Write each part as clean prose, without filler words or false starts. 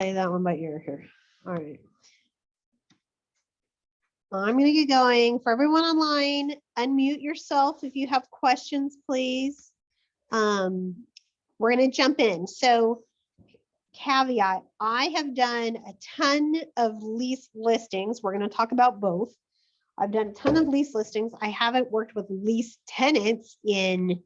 Play that one by ear here. All right. I'm going to get going. For everyone online, unmute yourself if you have questions, please. We're going to jump in. So, caveat, I have done a ton of lease listings. We're going to talk about both. I've done a ton of lease listings. I haven't worked with lease tenants in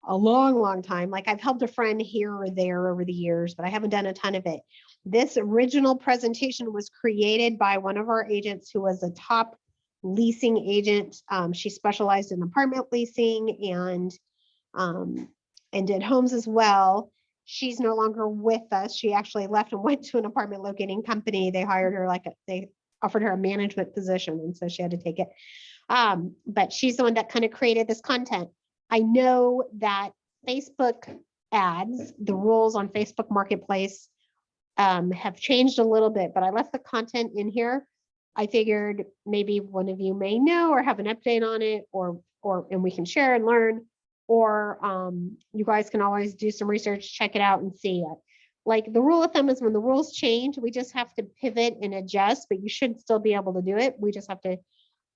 a long time. Like I've helped a friend here or there over the years, but I haven't done a ton of it. This original presentation was created by one of our agents who was a top leasing agent. She specialized in apartment leasing and did homes as well. She's no longer with us. She actually left and went to an apartment locating company. They hired her they offered her a management position, and so she had to take it. But she's the one that kind of created this content. I know that Facebook ads, the rules on Facebook Marketplace have changed a little bit, but I left the content in here. I figured maybe one of you may know or have an update on it, and we can share and learn, or you guys can always do some research, check it out and see it. Like the rule of thumb is when the rules change, we just have to pivot and adjust, but you should still be able to do it. We just have to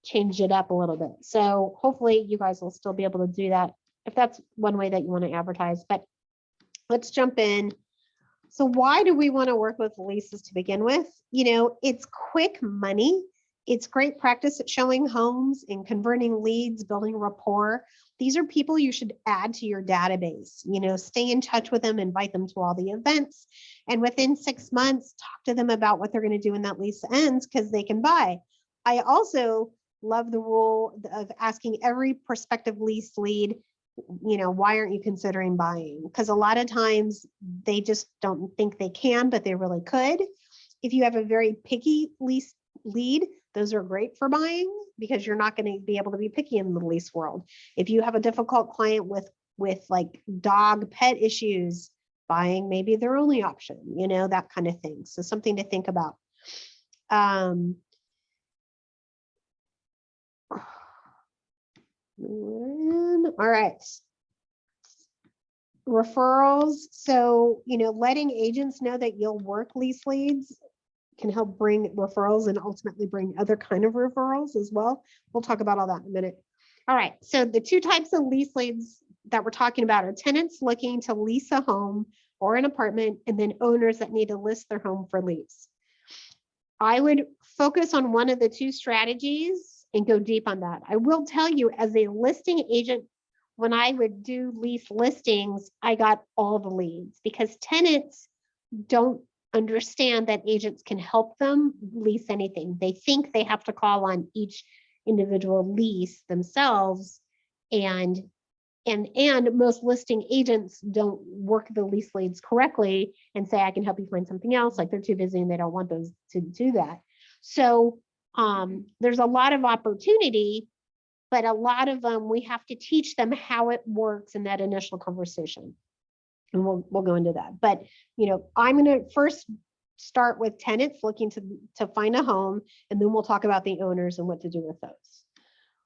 change it up a little bit. So hopefully you guys will still be able to do that if that's one way that you want to advertise. But let's jump in. So why do we want to work with leases to begin with? You know, it's quick money. It's great practice at showing homes and converting leads, building rapport. These are people you should add to your database. You know, stay in touch with them, invite them to all the events, and within 6 months, talk to them about what they're going to do when that lease ends because they can buy. I also love the rule of asking every prospective lease lead, you know, why aren't you considering buying? Because a lot of times they just don't think they can, but they really could. If you have a very picky lease lead, those are great for buying because you're not going to be able to be picky in the lease world. If you have a difficult client with like dog pet issues, buying maybe their only option, you know, that kind of thing. So something to think about. All right. Referrals. So, you know, letting agents know that you'll work lease leads can help bring referrals and ultimately bring other kind of referrals as well. We'll talk about all that in a minute. All right. So the two types of lease leads that we're talking about are tenants looking to lease a home or an apartment, and then owners that need to list their home for lease. I would focus on one of the two strategies and go deep on that. I will tell you, as a listing agent, when I would do lease listings, I got all the leads because tenants don't understand that agents can help them lease anything. They think they have to call on each individual lease themselves, and most listing agents don't work the lease leads correctly and say, I can help you find something else. Like they're too busy and they don't want those to do that. So there's a lot of opportunity, but a lot of them, we have to teach them how it works in that initial conversation. And we'll go into that. But, you know, I'm going to first start with tenants looking to find a home, and then we'll talk about the owners and what to do with those.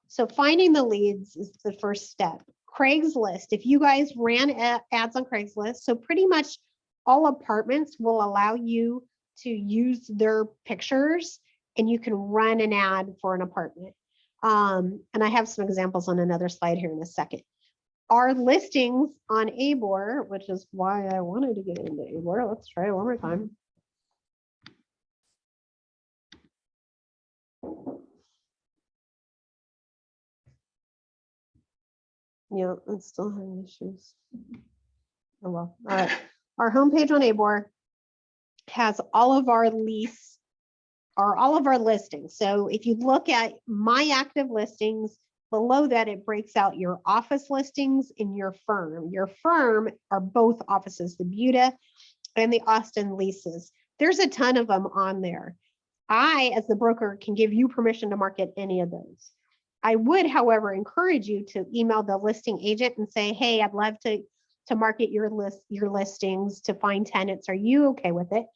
So finding the leads is the first step. Craigslist, if you guys ran ads on Craigslist, so pretty much all apartments will allow you to use their pictures and you can run an ad for an apartment. And I have some examples on another slide here in a second. Our listings on ABOR, which is why I wanted to get into ABOR. Let's try it one more time. Yeah, it's still having issues. Oh well. All right. Our homepage on ABOR has all of our listings. So if you look at my active listings, below that it breaks out your office listings and your firm. Your firm are both offices, the Buda and the Austin Leases. There's a ton of them on there. I, as the broker, can give you permission to market any of those. I would, however, encourage you to email the listing agent and say, hey, I'd love to market your listings to find tenants. Are you okay with it?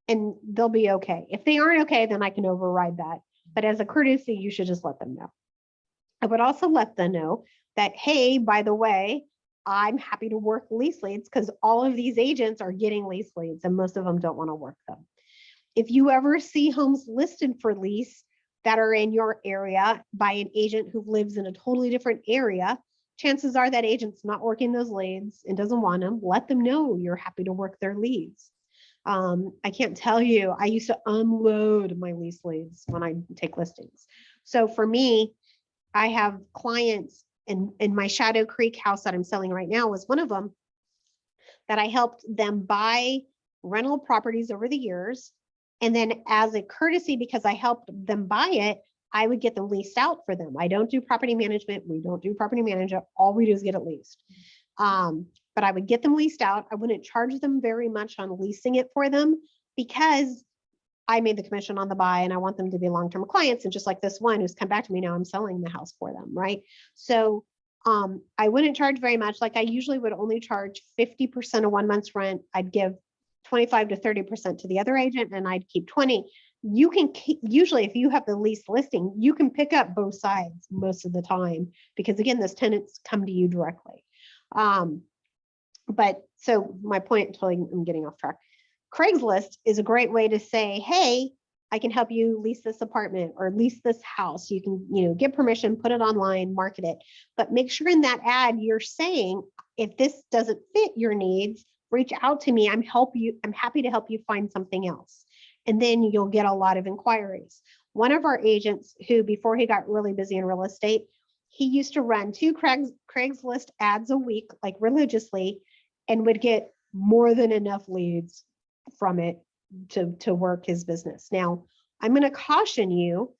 And they'll be okay. If they aren't okay, then I can override that. But as a courtesy, you should just let them know. I would also let them know that, hey, by the way, I'm happy to work lease leads because all of these agents are getting lease leads and most of them don't want to work them. If you ever see homes listed for lease that are in your area by an agent who lives in a totally different area, chances are that agent's not working those leads and doesn't want them. Let them know you're happy to work their leads. I can't tell you, I used to unload my lease leads when I take listings. So for me, I have clients in my Shadow Creek house that I'm selling right now was one of them that I helped them buy rental properties over the years. And then as a courtesy, because I helped them buy it, I would get them leased out for them. I don't do property management. We don't do property management. All we do is get it leased. But I would get them leased out. I wouldn't charge them very much on leasing it for them because I made the commission on the buy and I want them to be long-term clients. And just like this one who's come back to me now, I'm selling the house for them, right? So I wouldn't charge very much. Like I usually would only charge 50% of 1 month's rent. I'd give 25 to 30% to the other agent and I'd keep 20. You can keep, usually if you have the lease listing, you can pick up both sides most of the time because again, those tenants come to you directly. But so my point, totally, I'm getting off track. Craigslist is a great way to say, hey, I can help you lease this apartment or lease this house. You can, get permission, put it online, market it, but make sure in that ad you're saying, if this doesn't fit your needs, reach out to me. I'm happy to help you find something else. And then you'll get a lot of inquiries. One of our agents who, before he got really busy in real estate, he used to run 2 Craigslist ads a week, like religiously, and would get more than enough leads from it to work his business. Now, I'm going to caution you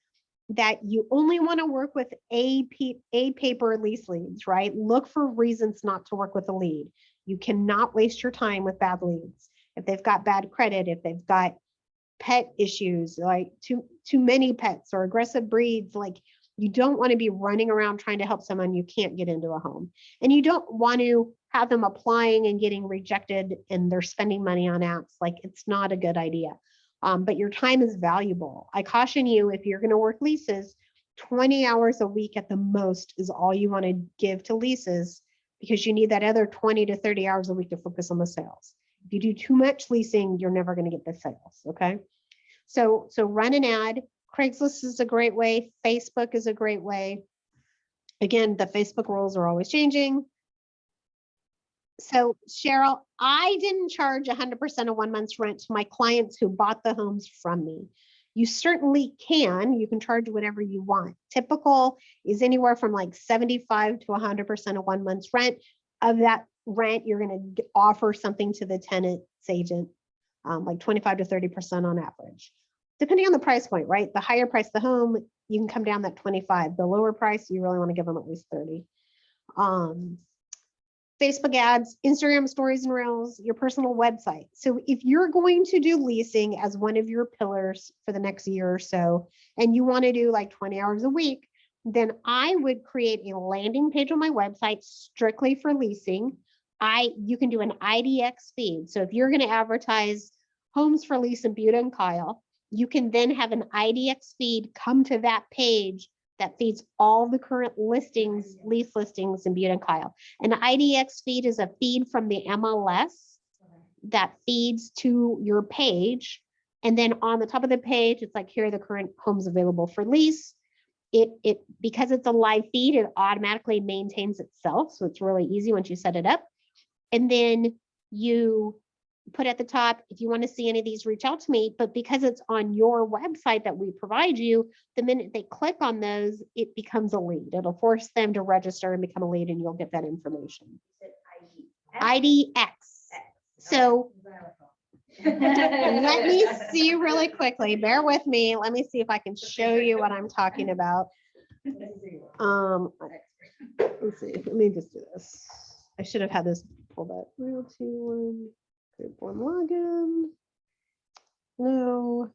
that you only want to work with a paper lease leads, right? Look for reasons not to work with a lead. You cannot waste your time with bad leads. If they've got bad credit, if they've got pet issues, like too many pets or aggressive breeds, like you don't want to be running around trying to help someone you can't get into a home. And you don't want to have them applying and getting rejected and they're spending money on apps. Like it's not a good idea. But your time is valuable. I caution you, if you're going to work leases, 20 hours a week at the most is all you want to give to leases because you need that other 20 to 30 hours a week to focus on the sales. If you do too much leasing, you're never going to get the sales. Okay. So run an ad. Craigslist is a great way. Facebook is a great way. Again, the Facebook rules are always changing. So Cheryl, I didn't charge 100% of 1 month's rent to my clients who bought the homes from me. You certainly can. You can charge whatever you want. Typical is anywhere from like 75 to 100% of 1 month's rent. Of that rent, you're going to offer something to the tenant's agent, like 25 to 30% on average, depending on the price point, right? The higher price the home, you can come down that 25. The lower price, you really want to give them at least 30. Facebook ads, Instagram stories and reels, your personal website. So if you're going to do leasing as one of your pillars for the next year or so, and you want to do like 20 hours a week, then I would create a landing page on my website strictly for leasing. You can do an IDX feed. So if you're going to advertise homes for lease in Buda and Kyle, you can then have an IDX feed come to that page that feeds all the current listings, lease listings in Butte and Kyle. An IDX feed is a feed from the MLS that feeds to your page. And then on the top of the page, it's like, here are the current homes available for lease. Because it's a live feed, it automatically maintains itself. So it's really easy once you set it up. And then you put at the top, if you want to see any of these, reach out to me. But because it's on your website that we provide you, the minute they click on those, it becomes a lead. It'll force them to register and become a lead, and you'll get that information. IDX. So let me see really quickly. Bear with me. Let me see if I can show you what I'm talking about. Let's see. Let me just do this. I should have had this pulled up. 321. Group 1 login. No.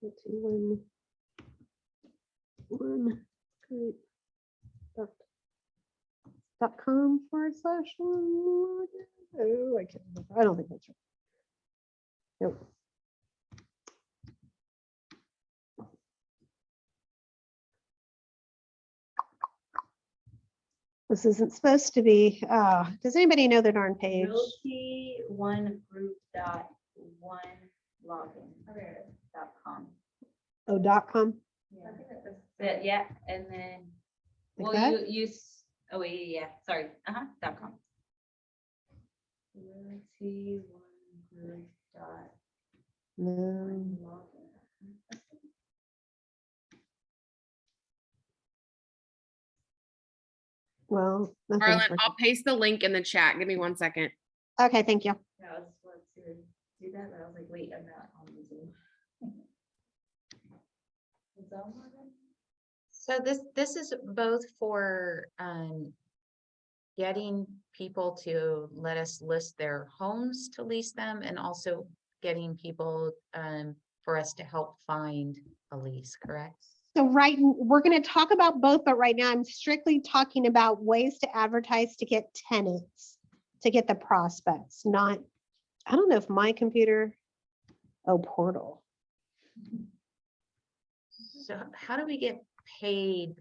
221. Group .com/login. Oh, I can't. I don't think that's right. Nope. This isn't supposed to be, does anybody know the darn page? Realty one group dot one login. .com. Oh, .com? Yeah. I think that's it, yeah, and then, Like well, that? you use, oh, wait, yeah, sorry, .com. Realty one group dot No. one login. Well, nothing's Marlon, working. I'll paste the link in the chat. Give me 1 second. Okay, thank you. Yeah, I was about to do that, but I was like, wait, I'm not on the Zoom. Is that one? So this is both for getting people to let us list their homes to lease them, and also getting people for us to help find a lease, correct? So we're going to talk about both, but right now I'm strictly talking about ways to advertise to get tenants, to get the prospects, not, I don't know if my computer, oh, portal. So how do we get paid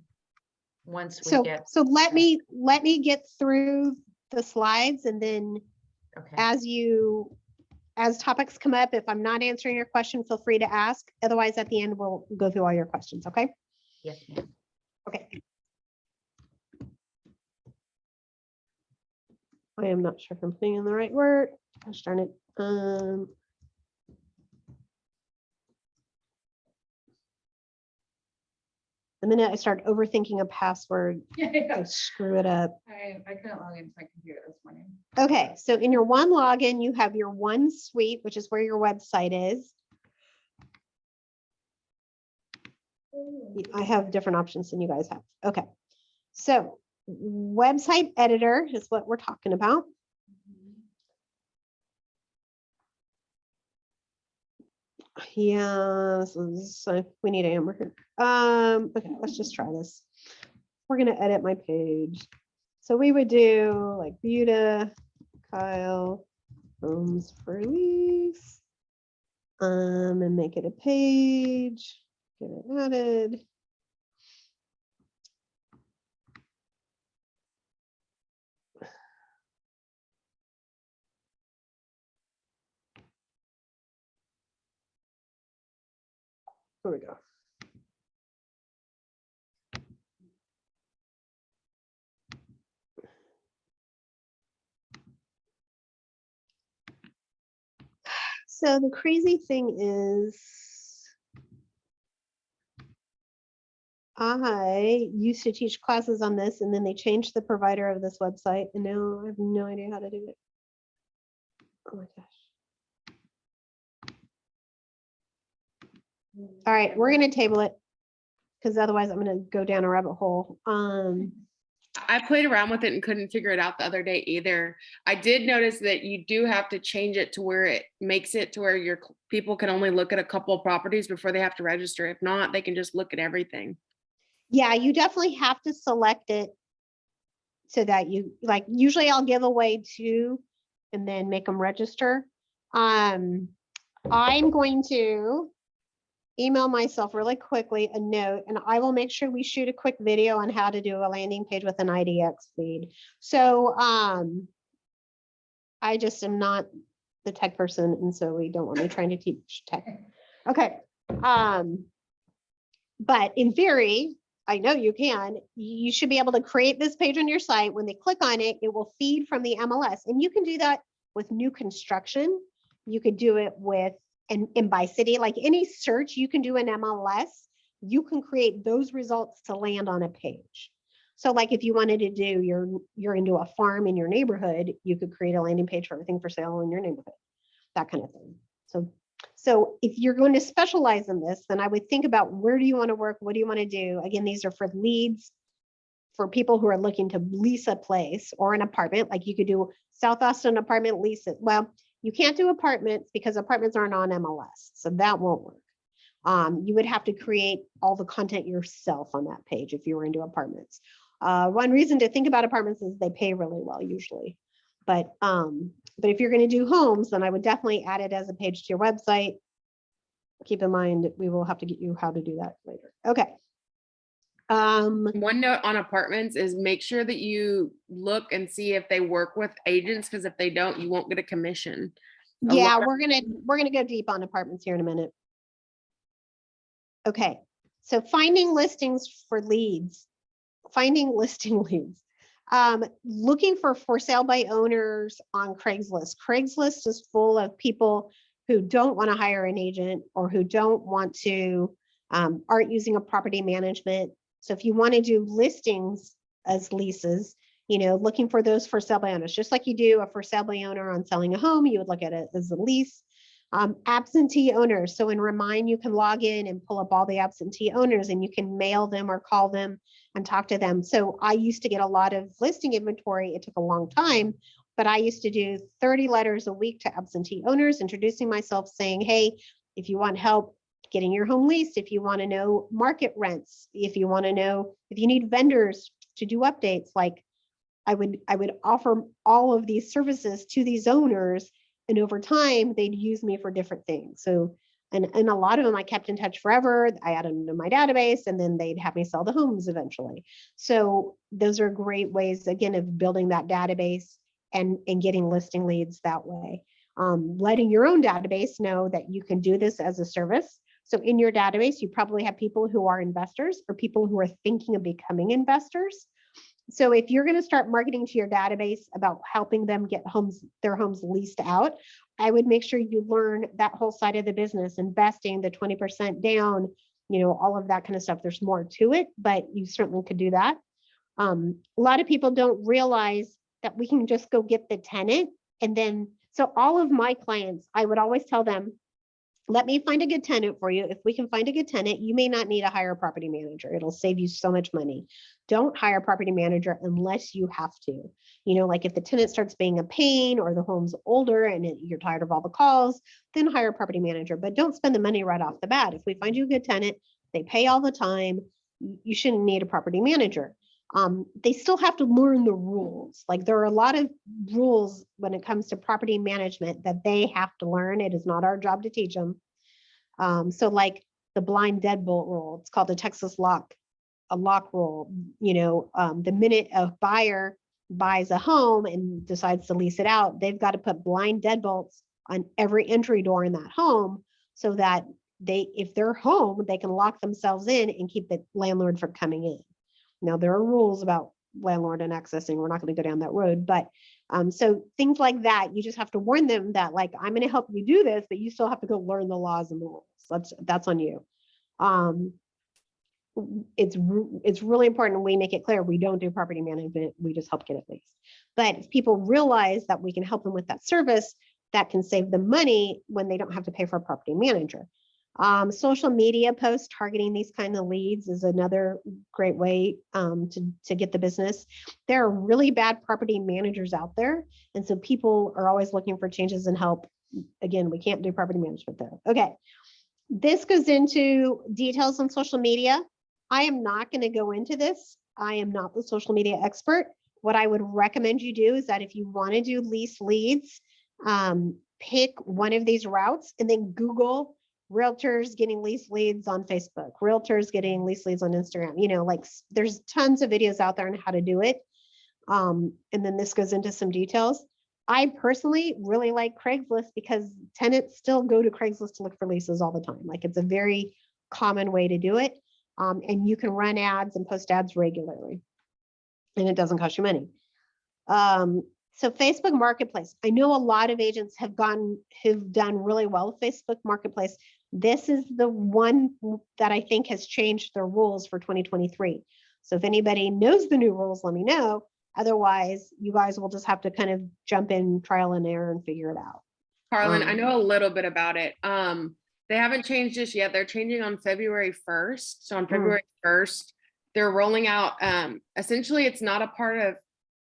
once we So, get? so let me get through the slides, and then Okay, as topics come up, if I'm not answering your question, feel free to ask. Otherwise, at the end, we'll go through all your questions, okay? yes, ma'am. Okay. I am not sure if I'm putting in the right word. Gosh darn it. The minute I start overthinking a password, I screw it up. I couldn't log into my computer this morning. Okay, so in your one login, you have your one suite, which is where your website is. I have different options than you guys have. Okay, so website editor is what we're talking about. Yeah, so we need Amber here. Okay, let's just try this. We're gonna edit my page. So we would do like Buda, Kyle, homes for lease. And make it a page, get it added. Here we go. So the crazy thing is, I used to teach classes on this, and then they changed the provider of this website, and now I have no idea how to do it. Oh my gosh. All right, we're gonna table it, because otherwise I'm gonna go down a rabbit hole. I played around with it and couldn't figure it out the other day either. I did notice that you do have to change it to where it makes it to where your people can only look at a couple of properties before they have to register. If not, they can just look at everything. Yeah, you definitely have to select it so that you, like, usually I'll give away 2 and then make them register. I'm going to email myself really quickly a note, and I will make sure we shoot a quick video on how to do a landing page with an IDX feed. So I just am not the tech person, and so we don't want me trying to teach tech. Okay. But in theory, I know you can. You should be able to create this page on your site. When they click on it, it will feed from the MLS, and you can do that with new construction. You could do it with and by city, like any search you can do in MLS, you can create those results to land on a page. So like if you wanted to do you're into a farm in your neighborhood, you could create a landing page for everything for sale in your neighborhood, that kind of thing. So if you're going to specialize in this, then I would think about, where do you want to work? What do you want to do? Again, these are for leads, for people who are looking to lease a place or an apartment. Like you could do South Austin apartment leases. Well, you can't do apartments because apartments aren't on MLS, so that won't work. You would have to create all the content yourself on that page if you were into apartments. One reason to think about apartments is they pay really well usually. But if you're going to do homes, then I would definitely add it as a page to your website. Keep in mind, we will have to get you how to do that later. Okay. One note on apartments is make sure that you look and see if they work with agents, because if they don't, you won't get a commission. A yeah, lot of- we're gonna go deep on apartments here in a minute. Okay, so finding listings for leads, finding listing leads. Looking for sale by owners on Craigslist. Craigslist is full of people who don't want to hire an agent or who don't want to, aren't using a property management. So if you want to do listings as leases, you know, looking for those for sale by owners, just like you do a for sale by owner on selling a home, you would look at it as a lease. Absentee owners. So in Remind, you can log in and pull up all the absentee owners and you can mail them or call them and talk to them. So I used to get a lot of listing inventory. It took a long time, but I used to do 30 letters a week to absentee owners, introducing myself, saying, hey, if you want help getting your home leased, if you want to know market rents, if you want to know, if you need vendors to do updates, like I would offer all of these services to these owners, and over time they'd use me for different things. So, and a lot of them I kept in touch forever. I added them to my database, and then they'd have me sell the homes eventually. So those are great ways, again, of building that database and getting listing leads that way. Letting your own database know that you can do this as a service. So in your database, you probably have people who are investors or people who are thinking of becoming investors. So if you're going to start marketing to your database about helping them get their homes leased out, I would make sure you learn that whole side of the business, investing, the 20% down, you know, all of that kind of stuff. There's more to it, but you certainly could do that. A lot of people don't realize that we can just go get the tenant. And then, so all of my clients, I would always tell them, let me find a good tenant for you. If we can find a good tenant, you may not need to hire a property manager. It'll save you so much money. Don't hire a property manager unless you have to. You know, like if the tenant starts being a pain or the home's older and you're tired of all the calls, then hire a property manager. But don't spend the money right off the bat. If we find you a good tenant, they pay all the time, you shouldn't need a property manager. They still have to learn the rules. Like there are a lot of rules when it comes to property management that they have to learn. It is not our job to teach them. So like the blind deadbolt rule, it's called a lock rule. You know, the minute a buyer buys a home and decides to lease it out, they've got to put blind deadbolts on every entry door in that home so that if they're home, they can lock themselves in and keep the landlord from coming in. Now, there are rules about landlord and accessing. We're not going to go down that road, but so things like that, you just have to warn them that, like, I'm going to help you do this, but you still have to go learn the laws and the rules. That's on you. It's really important we make it clear we don't do property management. We just help get it leased. But if people realize that we can help them with that service, that can save them money when they don't have to pay for a property manager. Social media posts targeting these kind of leads is another great way to get the business. There are really bad property managers out there, and so people are always looking for changes and help. Again, we can't do property management though. Okay, this goes into details on social media. I am not going to go into this. I am not the social media expert. What I would recommend you do is that if you want to do lease leads, pick one of these routes and then Google realtors getting lease leads on Facebook, realtors getting lease leads on Instagram. You know, like there's tons of videos out there on how to do it. And then this goes into some details. I personally really like Craigslist because tenants still go to Craigslist to look for leases all the time. Like it's a very common way to do it. And you can run ads and post ads regularly, and it doesn't cost you money. So Facebook Marketplace, I know a lot of agents who've done really well with Facebook Marketplace. This is the one that I think has changed their rules for 2023. So if anybody knows the new rules, let me know. Otherwise, you guys will just have to kind of jump in trial and error and figure it out. Carlin, I know a little bit about it. They haven't changed this yet. They're changing on February 1st. So on February 1st, they're rolling out, essentially it's not a part of,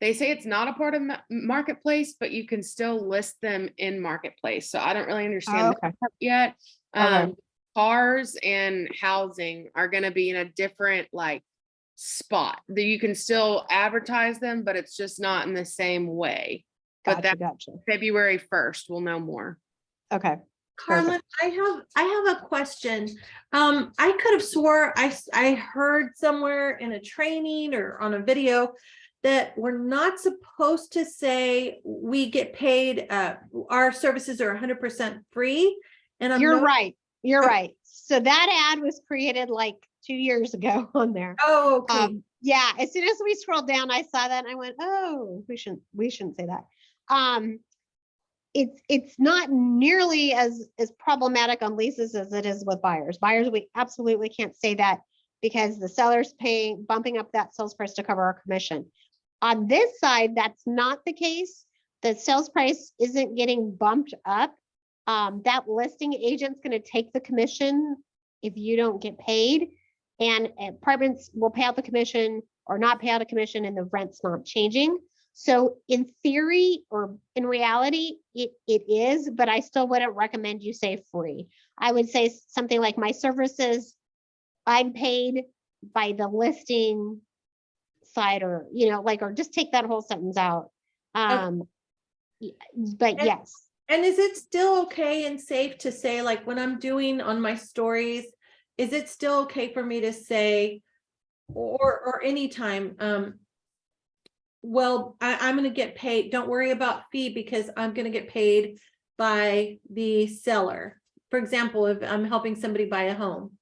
they say it's not a part of Marketplace, but you can still list them in Marketplace. So I don't really understand that part yet. Cars and housing are going to be in a different like spot that you can still advertise them, but it's just not in the same way. But that Gotcha. February 1st, we'll know more. Okay. Carlin, I have a question. I could have swore I heard somewhere in a training or on a video that we're not supposed to say we get paid, our services are 100% free. And I'm You're not. right. You're Okay. right. So that ad was created like 2 years ago on there. Oh, okay. Yeah, as soon as we scrolled down, I saw that and I went, oh, we shouldn't say that. It's not nearly as problematic on leases as it is with buyers. Buyers, we absolutely can't say that because the seller's bumping up that sales price to cover our commission. On this side, that's not the case. The sales price isn't getting bumped up. That listing agent's going to take the commission if you don't get paid, and apartments will pay out the commission or not pay out a commission, and the rent's not changing. So in theory or in reality, it is, but I still wouldn't recommend you say free. I would say something like my services, I'm paid by the listing side, or, like, or just take that whole sentence out. But And- yes. And is it still okay and safe to say, like when I'm doing on my stories, is it still okay for me to say, or anytime, well, I'm going to get paid. Don't worry about fee because I'm going to get paid by the seller. For example, if I'm helping somebody buy a home.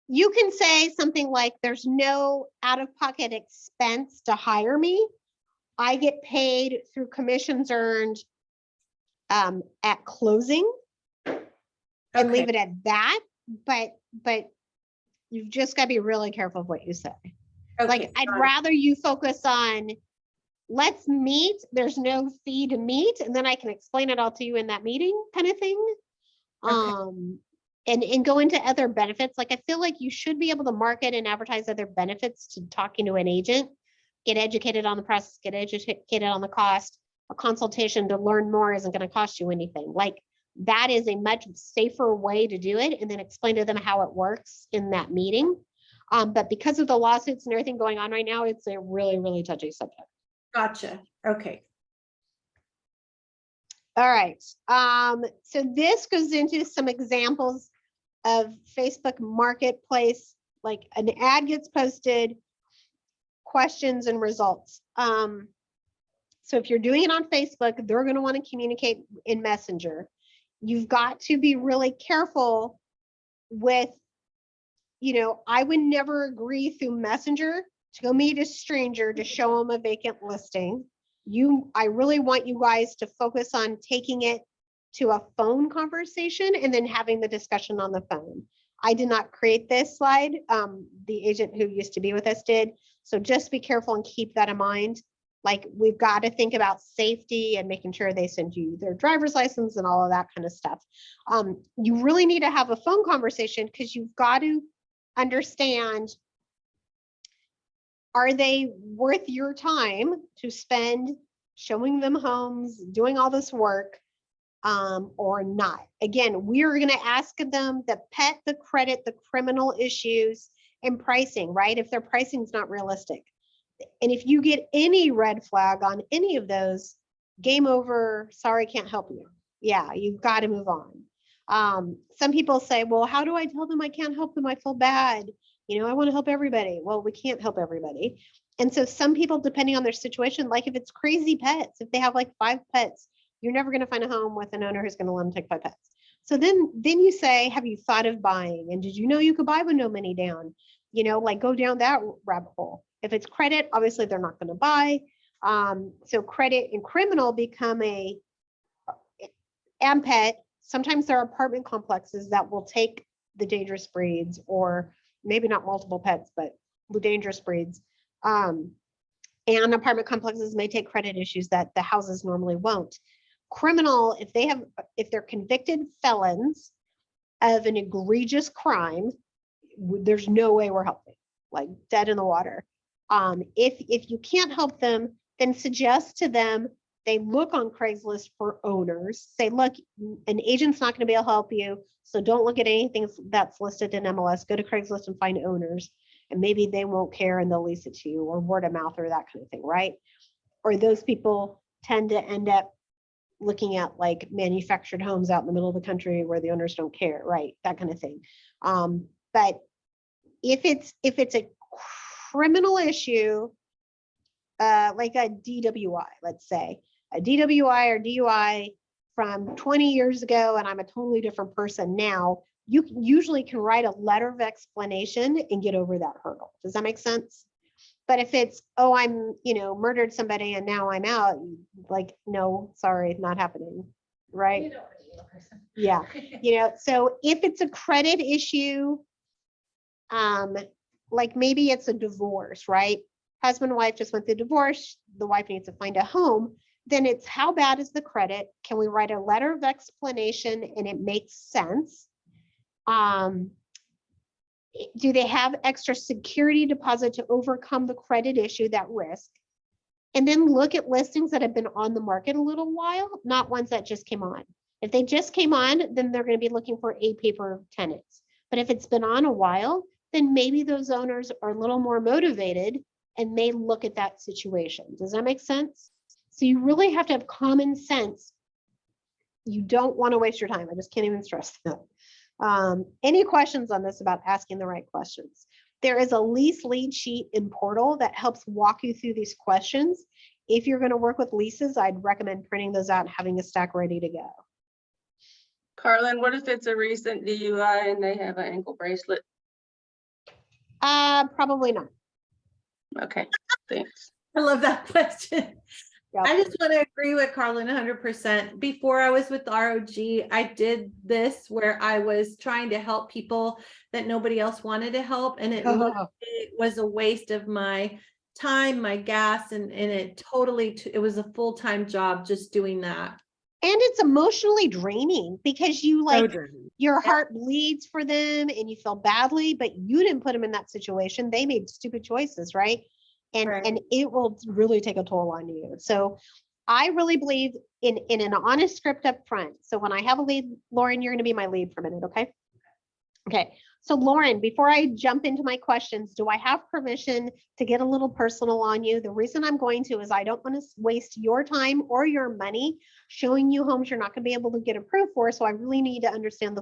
You can say something like, there's no out-of-pocket expense to hire me. I get paid through commissions earned at closing, and leave it at that. But you've just got to be really careful of what you say. Like, Okay, I'd got it. rather you focus on, let's meet, there's no fee to meet, and then I can explain it all to you in that meeting, kind of thing. And go into other benefits. Like, I feel like you should be able to market and advertise other benefits to talking to an agent. Get educated on the process, get educated on the cost. A consultation to learn more isn't going to cost you anything. Like, that is a much safer way to do it, and then explain to them how it works in that meeting. But because of the lawsuits and everything going on right now, it's a really, really touchy subject. Gotcha. Okay. All right. So this goes into some examples of Facebook Marketplace, like an ad gets posted, questions and results. So if you're doing it on Facebook, they're going to want to communicate in Messenger. You've got to be really careful with, I would never agree through Messenger to go meet a stranger to show them a vacant listing. I really want you guys to focus on taking it to a phone conversation and then having the discussion on the phone. I did not create this slide. The agent who used to be with us did. So just be careful and keep that in mind. Like, we've got to think about safety and making sure they send you their driver's license and all of that kind of stuff. You really need to have a phone conversation because you've got to understand, are they worth your time to spend showing them homes, doing all this work, or not? Again, we're going to ask them the pet, the credit, the criminal issues, and pricing, right? If their pricing is not realistic. And if you get any red flag on any of those, game over, sorry, can't help you. Yeah, you've got to move on. Some people say, well, how do I tell them I can't help them? I feel bad. I want to help everybody. Well, we can't help everybody. And so some people, depending on their situation, like if it's crazy pets, if they have like 5 pets, you're never going to find a home with an owner who's going to let them take 5 pets. So then you say, have you thought of buying? And did you know you could buy with no money down? Like, go down that rabbit hole. If it's credit, obviously they're not going to buy. So credit and criminal become and pet. Sometimes there are apartment complexes that will take the dangerous breeds, or maybe not multiple pets, but the dangerous breeds. And apartment complexes may take credit issues that the houses normally won't. Criminal, if they're convicted felons of an egregious crime, there's no way we're helping, like dead in the water. If you can't help them, then suggest to them they look on Craigslist for owners. Say, look, an agent's not going to be able to help you, so don't look at anything that's listed in MLS. Go to Craigslist and find owners, and maybe they won't care and they'll lease it to you, or word of mouth or that kind of thing, right? Or those people tend to end up looking at like manufactured homes out in the middle of the country where the owners don't care, right? That kind of thing. But if it's a criminal issue, like a DWI, let's say, a DWI or DUI from 20 years ago, and I'm a totally different person now, you usually can write a letter of explanation and get over that hurdle. Does that make sense? But if it's, oh, I'm, murdered somebody and now I'm out, like, no, sorry, not happening, right? You don't want to be the person. Yeah, so if it's a credit issue, like maybe it's a divorce, right? Husband and wife just went through divorce, the wife needs to find a home, then it's how bad is the credit? Can we write a letter of explanation and it makes sense? Do they have extra security deposit to overcome the credit issue, that risk? And then look at listings that have been on the market a little while, not ones that just came on. If they just came on, then they're going to be looking for a paper tenants. But if it's been on a while, then maybe those owners are a little more motivated and may look at that situation. Does that make sense? So you really have to have common sense. You don't want to waste your time. I just can't even stress that. Any questions on this about asking the right questions? There is a lease lead sheet in Portal that helps walk you through these questions. If you're going to work with leases, I'd recommend printing those out and having a stack ready to go. Carlin, what if it's a recent DUI and they have an ankle bracelet? Probably not. Okay, thanks. I love that question. Yep. I just want to agree with Carlin 100%. Before I was with ROG, I did this where I was trying to help people that nobody else wanted to help. And it was a waste of my time, my gas, and it totally, it was a full-time job just doing that. And it's emotionally draining because you So like, draining. your heart bleeds for them and you feel badly, but you didn't put them in that situation. They made stupid choices, right? And Right. and it will really take a toll on you. So I really believe in an honest script up front. So when I have a lead, Lauren, you're going to be my lead for a minute, okay? Okay. So Lauren, before I jump into my questions, do I have permission to get a little personal on you? The reason I'm going to is I don't want to waste your time or your money showing you homes you're not going to be able to get approved for. So I really need to understand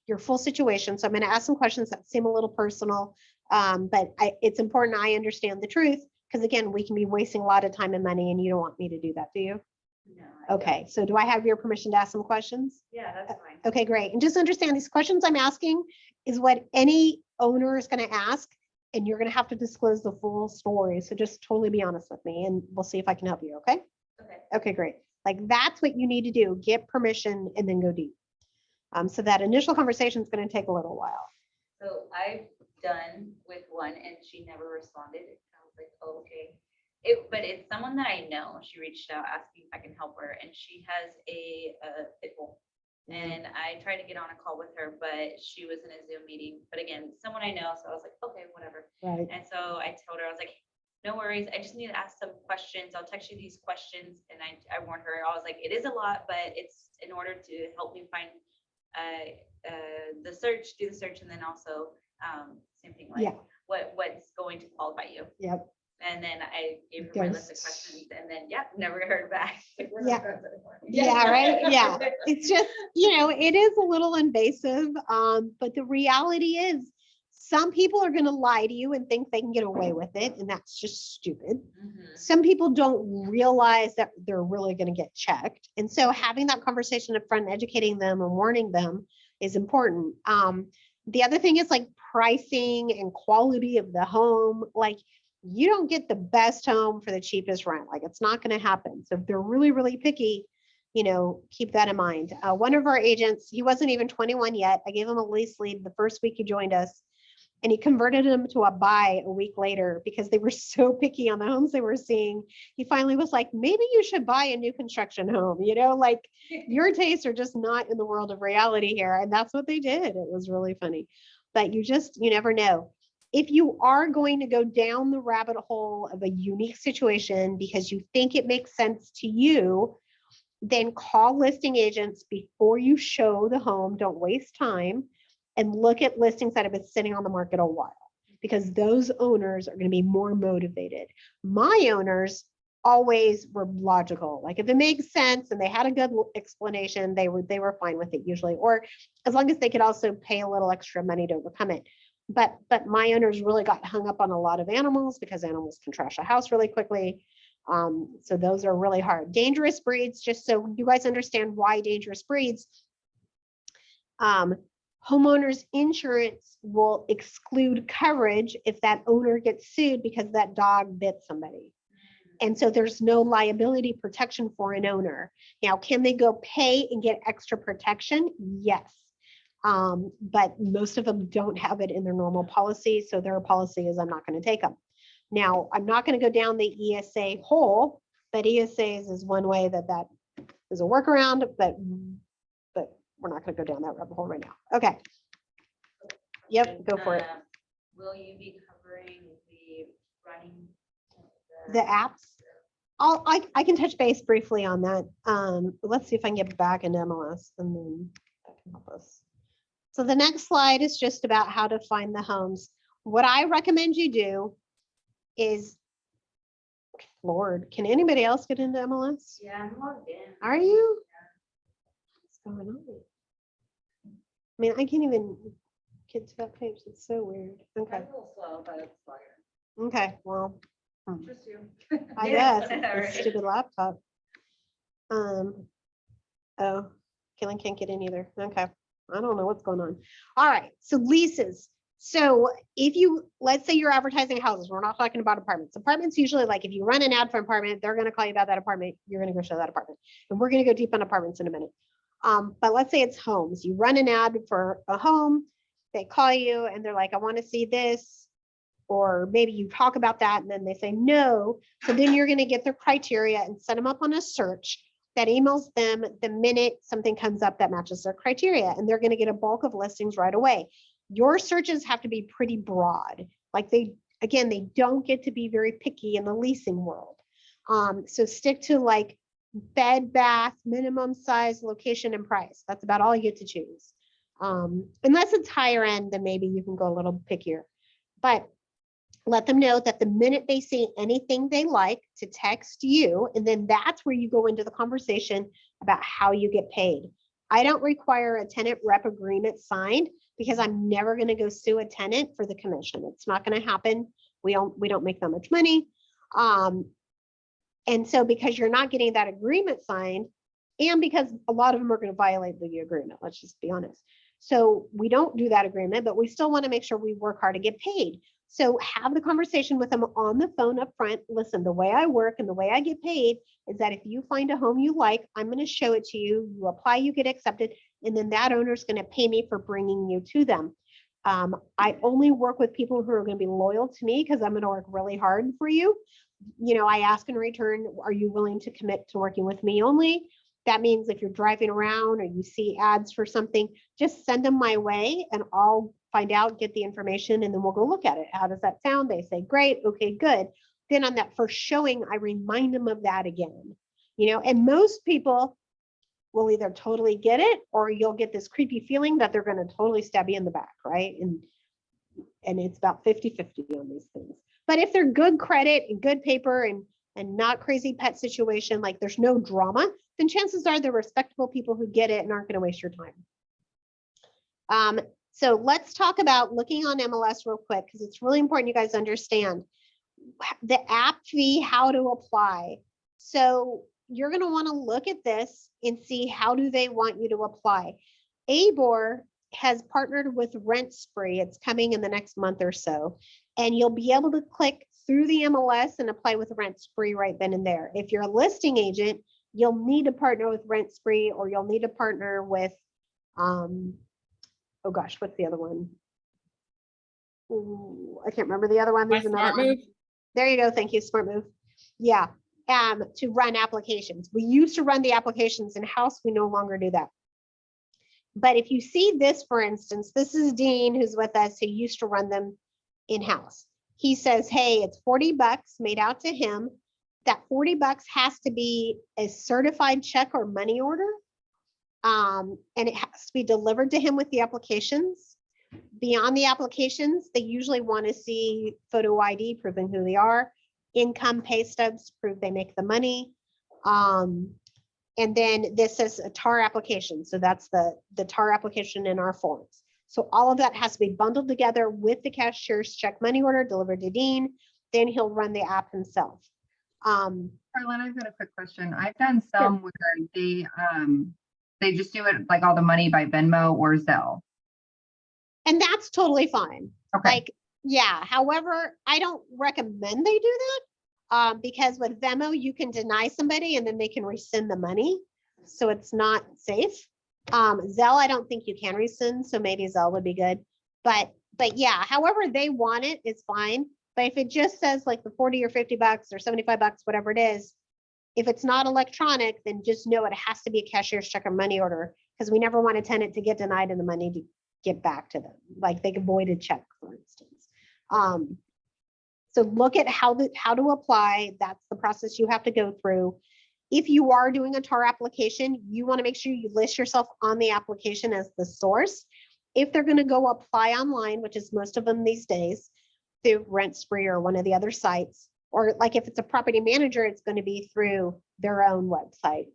your full situation. So I'm going to ask some questions that seem a little personal, but it's important I understand the truth, because again, we can be wasting a lot of time and money and you don't want me to do that, do you? No, I don't. Okay, so do I have your permission to ask some questions? Yeah, that's fine. Okay, great. And just understand these questions I'm asking is what any owner is going to ask, and you're going to have to disclose the full story. So just totally be honest with me and we'll see if I can help you. Okay. Okay. Okay, great. Like that's what you need to do. Get permission and then go deep. So that initial conversation is going to take a little while. So I've done with one and she never responded. I was like, oh, okay. But it's someone that I know. She reached out asking if I can help her, and she has a pit bull. And I tried to get on a call with her, but she was in a Zoom meeting. But again, someone I know, so I was like, okay, whatever. Right. And so I told her, I was like, no worries. I just need to ask some questions. I'll text you these questions. And I warned her, I was like, it is a lot, but it's in order to help me find do the search, and then also same thing, like Yeah. what's going to qualify you. Yep. And then I gave her my list of questions, and then never heard back. We're not Yeah. friends anymore. Yeah, right. Yeah. It's just, it is a little invasive. But the reality is some people are going to lie to you and think they can get away with it. And that's just stupid. Mhm. Some people don't realize that they're really going to get checked. And so having that conversation up front, educating them and warning them is important. The other thing is like pricing and quality of the home. Like you don't get the best home for the cheapest rent. Like it's not going to happen. So if they're really, really picky, keep that in mind. One of our agents, he wasn't even 21 yet. I gave him a lease lead the first week he joined us, and he converted him to a buy a week later because they were so picky on the homes they were seeing. He finally was like, maybe you should buy a new construction home, like your tastes are just not in the world of reality here. And that's what they did. It was really funny, but you never know. If you are going to go down the rabbit hole of a unique situation because you think it makes sense to you, then call listing agents before you show the home. Don't waste time, and look at listings that have been sitting on the market a while, because those owners are going to be more motivated. My owners always were logical. Like if it makes sense and they had a good explanation, they were fine with it usually, or as long as they could also pay a little extra money to overcome it. But my owners really got hung up on a lot of animals because animals can trash a house really quickly. So those are really hard. Dangerous breeds, just so you guys understand why dangerous breeds, homeowners insurance will exclude coverage if that owner gets sued because that dog bit somebody. And so there's no liability protection for an owner. Now, can they go pay and get extra protection? Yes. But most of them don't have it in their normal policy. So their policy is, I'm not going to take them. Now, I'm not going to go down the ESA hole, but ESAs is one way that is a workaround, but we're not going to go down that rabbit hole right now. Okay. Yep, go for it. Will you be covering the running? The apps? I can touch base briefly on that. Let's see if I can get back into MLS and then that can help us. So the next slide is just about how to find the homes. What I recommend you do is, Lord, can anybody else get into MLS? Yeah, I'm logged in. Are you? What's going on? I mean, I can't even get to that page. It's so weird. Okay. It's a little slow, but it's slower. Okay. Well, Just you. I Yeah, guess whatever. it's a stupid laptop. Oh, Kaylin can't get in either. Okay. I don't know what's going on. All right. So leases. So if you, let's say you're advertising houses, we're not talking about apartments. Apartments usually, like if you run an ad for an apartment, they're going to call you about that apartment. You're going to go show that apartment. And we're going to go deep on apartments in a minute. But let's say it's homes. You run an ad for a home, they call you and they're like, I want to see this. Or maybe you talk about that and then they say no. So then you're going to get their criteria and set them up on a search that emails them the minute something comes up that matches their criteria. And they're going to get a bulk of listings right away. Your searches have to be pretty broad. Like they don't get to be very picky in the leasing world. So stick to like bed, bath, minimum size, location, and price. That's about all you get to choose. Unless it's higher end, then maybe you can go a little pickier. But let them know that the minute they see anything they like to text you, and then that's where you go into the conversation about how you get paid. I don't require a tenant rep agreement signed because I'm never going to go sue a tenant for the commission. It's not going to happen. We don't make that much money. And so because you're not getting that agreement signed, and because a lot of them are going to violate the agreement, let's just be honest. So we don't do that agreement, but we still want to make sure we work hard to get paid. So have the conversation with them on the phone up front. Listen, the way I work and the way I get paid is that if you find a home you like, I'm going to show it to you. You apply, you get accepted, and then that owner is going to pay me for bringing you to them. I only work with people who are going to be loyal to me because I'm going to work really hard for you. You know, I ask in return, are you willing to commit to working with me only? That means if you're driving around or you see ads for something, just send them my way and I'll find out, get the information, and then we'll go look at it. How does that sound? They say, great, okay, good. Then on that first showing, I remind them of that again, you know, and most people will either totally get it or you'll get this creepy feeling that they're going to totally stab you in the back, right? And it's about 50-50 on these things. But if they're good credit and good paper and not crazy pet situation, like there's no drama, then chances are they're respectable people who get it and aren't going to waste your time. So let's talk about looking on MLS real quick, because it's really important you guys understand the app fee, how to apply. So you're going to want to look at this and see how do they want you to apply. ABOR has partnered with Rent Spree. It's coming in the next month or so, and you'll be able to click through the MLS and apply with Rent Spree right then and there. If you're a listing agent, you'll need to partner with Rent Spree, or you'll need to partner with, oh gosh, what's the other one? Ooh, I can't remember the other one. There's another one. There you go. Thank you, Smart Move. Yeah, to run applications. We used to run the applications in-house. We no longer do that. But if you see this, for instance, this is Dean, who's with us, who used to run them in-house. He says, hey, it's $40 made out to him. That $40 has to be a certified check or money order. And it has to be delivered to him with the applications. Beyond the applications, they usually want to see photo ID proving who they are. income pay stubs to prove they make the money. And then this is a TAR application. So that's the TAR application in our forms. So all of that has to be bundled together with the cashier's check money order delivered to Dean. Then he'll run the app himself. Carlin, I've got a quick question. I've done some where they just do it like all the money by Venmo or Zelle. And that's totally fine. Okay. Like, yeah, however, I don't recommend they do that. Because with Venmo, you can deny somebody and then they can rescind the money. So it's not safe. Zelle, I don't think you can rescind, so maybe Zelle would be good. But yeah, however they want it is fine. But if it just says like the 40 or 50 bucks or 75 bucks, whatever it is, if it's not electronic, then just know it has to be a cashier's check or money order, because we never want a tenant to get denied and the money to get back to them. Like they can void a check, for instance. So look at how to apply. That's the process you have to go through. If you are doing a TAR application, you want to make sure you list yourself on the application as the source. If they're going to go apply online, which is most of them these days, through Rent Spree or one of the other sites, or like if it's a property manager, it's going to be through their own website.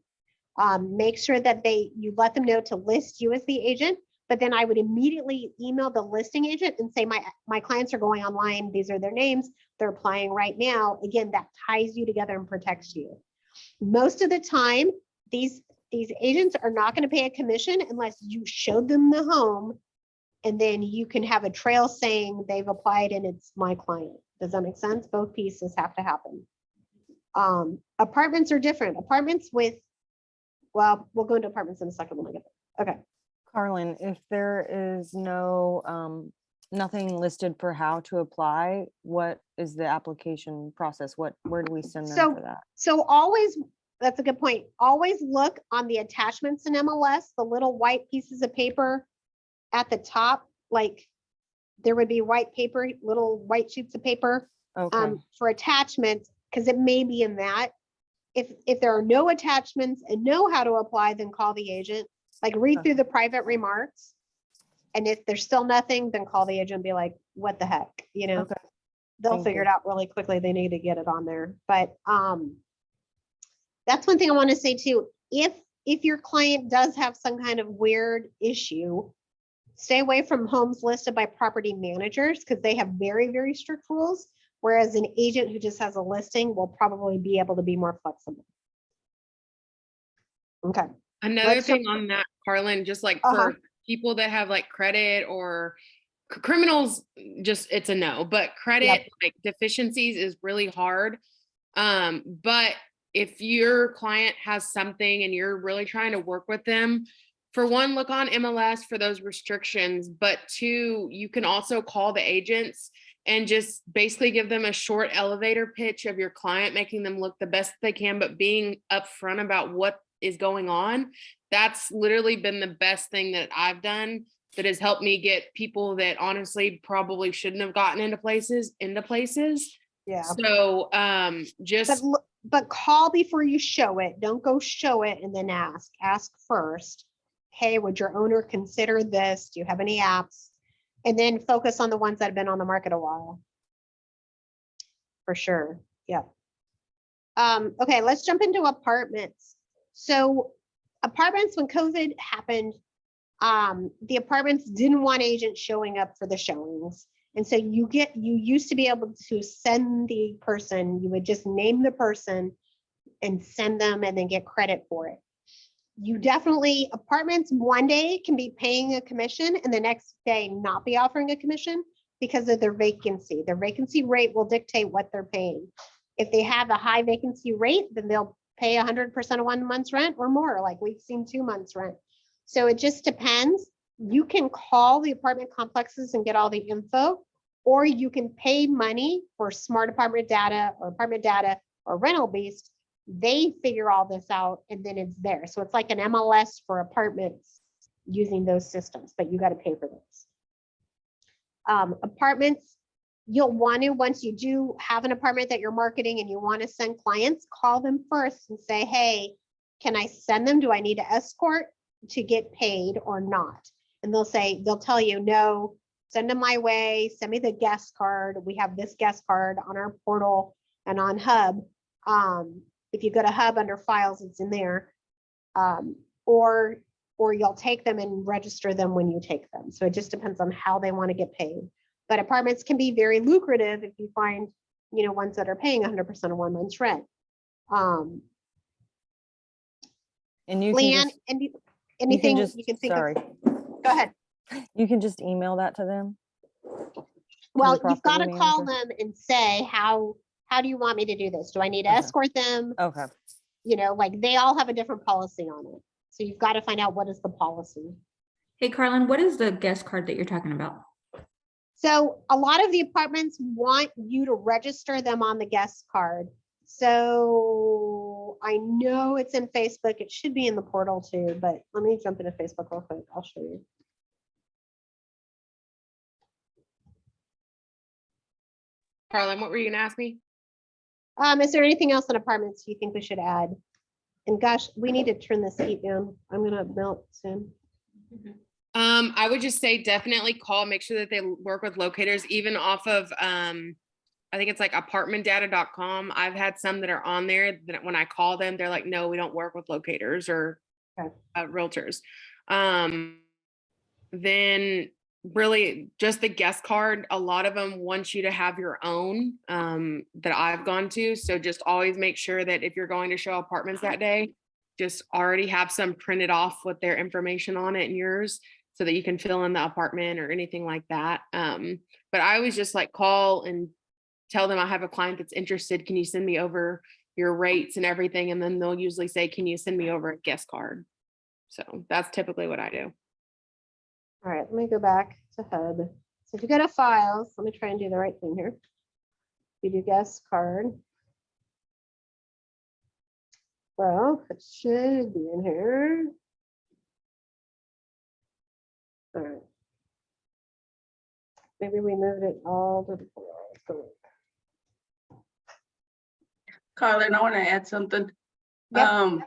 Make sure that you let them know to list you as the agent, but then I would immediately email the listing agent and say, my clients are going online. These are their names. They're applying right now. Again, that ties you together and protects you. Most of the time, these agents are not going to pay a commission unless you showed them the home, and then you can have a trail saying they've applied and it's my client. Does that make sense? Both pieces have to happen. Apartments are different. Apartments well, we'll go into apartments in a second when I get there. Okay. Carlin, if there is nothing listed for how to apply, what is the application process? Where do we send them for that? So always, that's a good point. Always look on the attachments in MLS, the little white pieces of paper at the top, like there would be white paper, little white sheets of paper Okay, for attachments, because it may be in that. If there are no attachments and know how to apply, then call the agent. Like read through the private remarks. And if there's still nothing, then call the agent and be like, what the heck, okay. they'll Thank figure you. it out really quickly. They need to get it on there. But that's one thing I want to say too. If your client does have some kind of weird issue, stay away from homes listed by property managers because they have very, very strict rules. Whereas an agent who just has a listing will probably be able to be more flexible. Okay. Another Let's thing on that, Carlin, just like Uh-huh. for people that have like credit or criminals, just it's a no, but credit like deficiencies is really hard. But if your client has something and you're really trying to work with them, for one, look on MLS for those restrictions, but two, you can also call the agents and just basically give them a short elevator pitch of your client, making them look the best they can, but being upfront about what is going on. That's literally been the best thing that I've done that has helped me get people that honestly probably shouldn't have gotten into places. Yeah. So just But call before you show it. Don't go show it and then ask. Ask first. Hey, would your owner consider this? Do you have any apps? And then focus on the ones that have been on the market a while. For sure. Yeah. Okay, let's jump into apartments. So apartments, when COVID happened, the apartments didn't want agents showing up for the showings. And so you used to be able to send the person, you would just name the person and send them and then get credit for it. You definitely, apartments one day can be paying a commission and the next day not be offering a commission because of their vacancy. Their vacancy rate will dictate what they're paying. If they have a high vacancy rate, then they'll pay 100% of 1 month's rent or more, like we've seen 2 months rent. So it just depends. You can call the apartment complexes and get all the info, or you can pay money for Smart Apartment Data or Rental Beast. They figure all this out and then it's there. So it's like an MLS for apartments using those systems, but you got to pay for those. Apartments, you'll want to, once you do have an apartment that you're marketing and you want to send clients, call them first and say, hey, can I send them? Do I need to escort to get paid or not? And they'll tell you, no, send them my way. Send me the guest card. We have this guest card on our portal. And on Hub, if you go to Hub under files, it's in there. Or you'll take them and register them when you take them. So it just depends on how they want to get paid. But apartments can be very lucrative if you find, you know, ones that are paying 100% of 1 month's rent. And you can Leanne, just, anything just, you can think of? sorry, Go ahead. you can just email that to them. Well, you've got to property call manager? them and say, how do you want me to do this? Do I need to Okay. escort them? Okay. You know, like they all have a different policy on it. So you've got to find out what is the policy. Hey, Carlin, what is the guest card that you're talking about? So a lot of the apartments want you to register them on the guest card. So I know it's in Facebook. It should be in the portal too, but let me jump into Facebook real quick. I'll show you. Carlin, what were you gonna ask me? Is there anything else in apartments you think we should add? And gosh, we need to turn this heat down. I'm gonna melt soon. I would just say definitely call, make sure that they work with locators, even off of, I think it's like apartmentdata.com. I've had some that are on there that when I call them, they're like, no, we don't work with locators or Okay. realtors. Then really just the guest card, a lot of them want you to have your own that I've gone to. So just always make sure that if you're going to show apartments that day, just already have some printed off with their information on it and yours so that you can fill in the apartment or anything like that. But I always just like call and tell them I have a client that's interested. Can you send me over your rates and everything? And then they'll usually say, can you send me over a guest card? So that's typically what I do. All right, let me go back to Hub. So if you go to files, let me try and do the right thing here. You do guest card. Well, it should be in here. All right. Maybe we moved it all to the floor. Let's go. Carlin, I want to add something. Yep.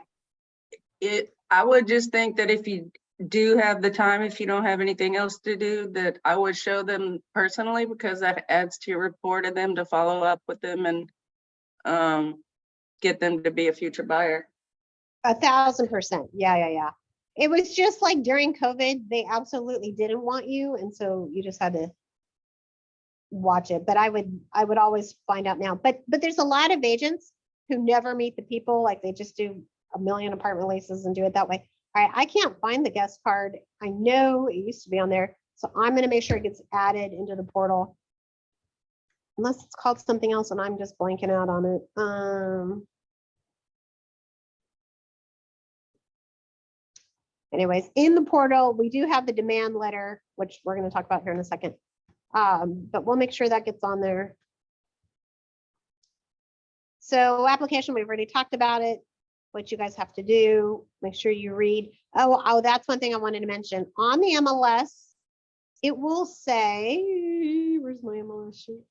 I would just think that if you do have the time, if you don't have anything else to do, that I would show them personally, because that adds to your rapport to them to follow up with them and get them to be a future buyer. 1,000%. Yeah. It was just like during COVID, they absolutely didn't want you. And so you just had to watch it. But I would always find out now. But there's a lot of agents who never meet the people, like they just do a million apartment leases and do it that way. All right, I can't find the guest card. I know it used to be on there. So I'm going to make sure it gets added into the portal. Unless it's called something else and I'm just blanking out on it. Anyways, in the portal, we do have the demand letter, which we're going to talk about here in a second. But we'll make sure that gets on there. So application, we've already talked about it, what you guys have to do, make sure you read. Oh, that's one thing I wanted to mention. On the MLS, it will say, where's my MLS sheet?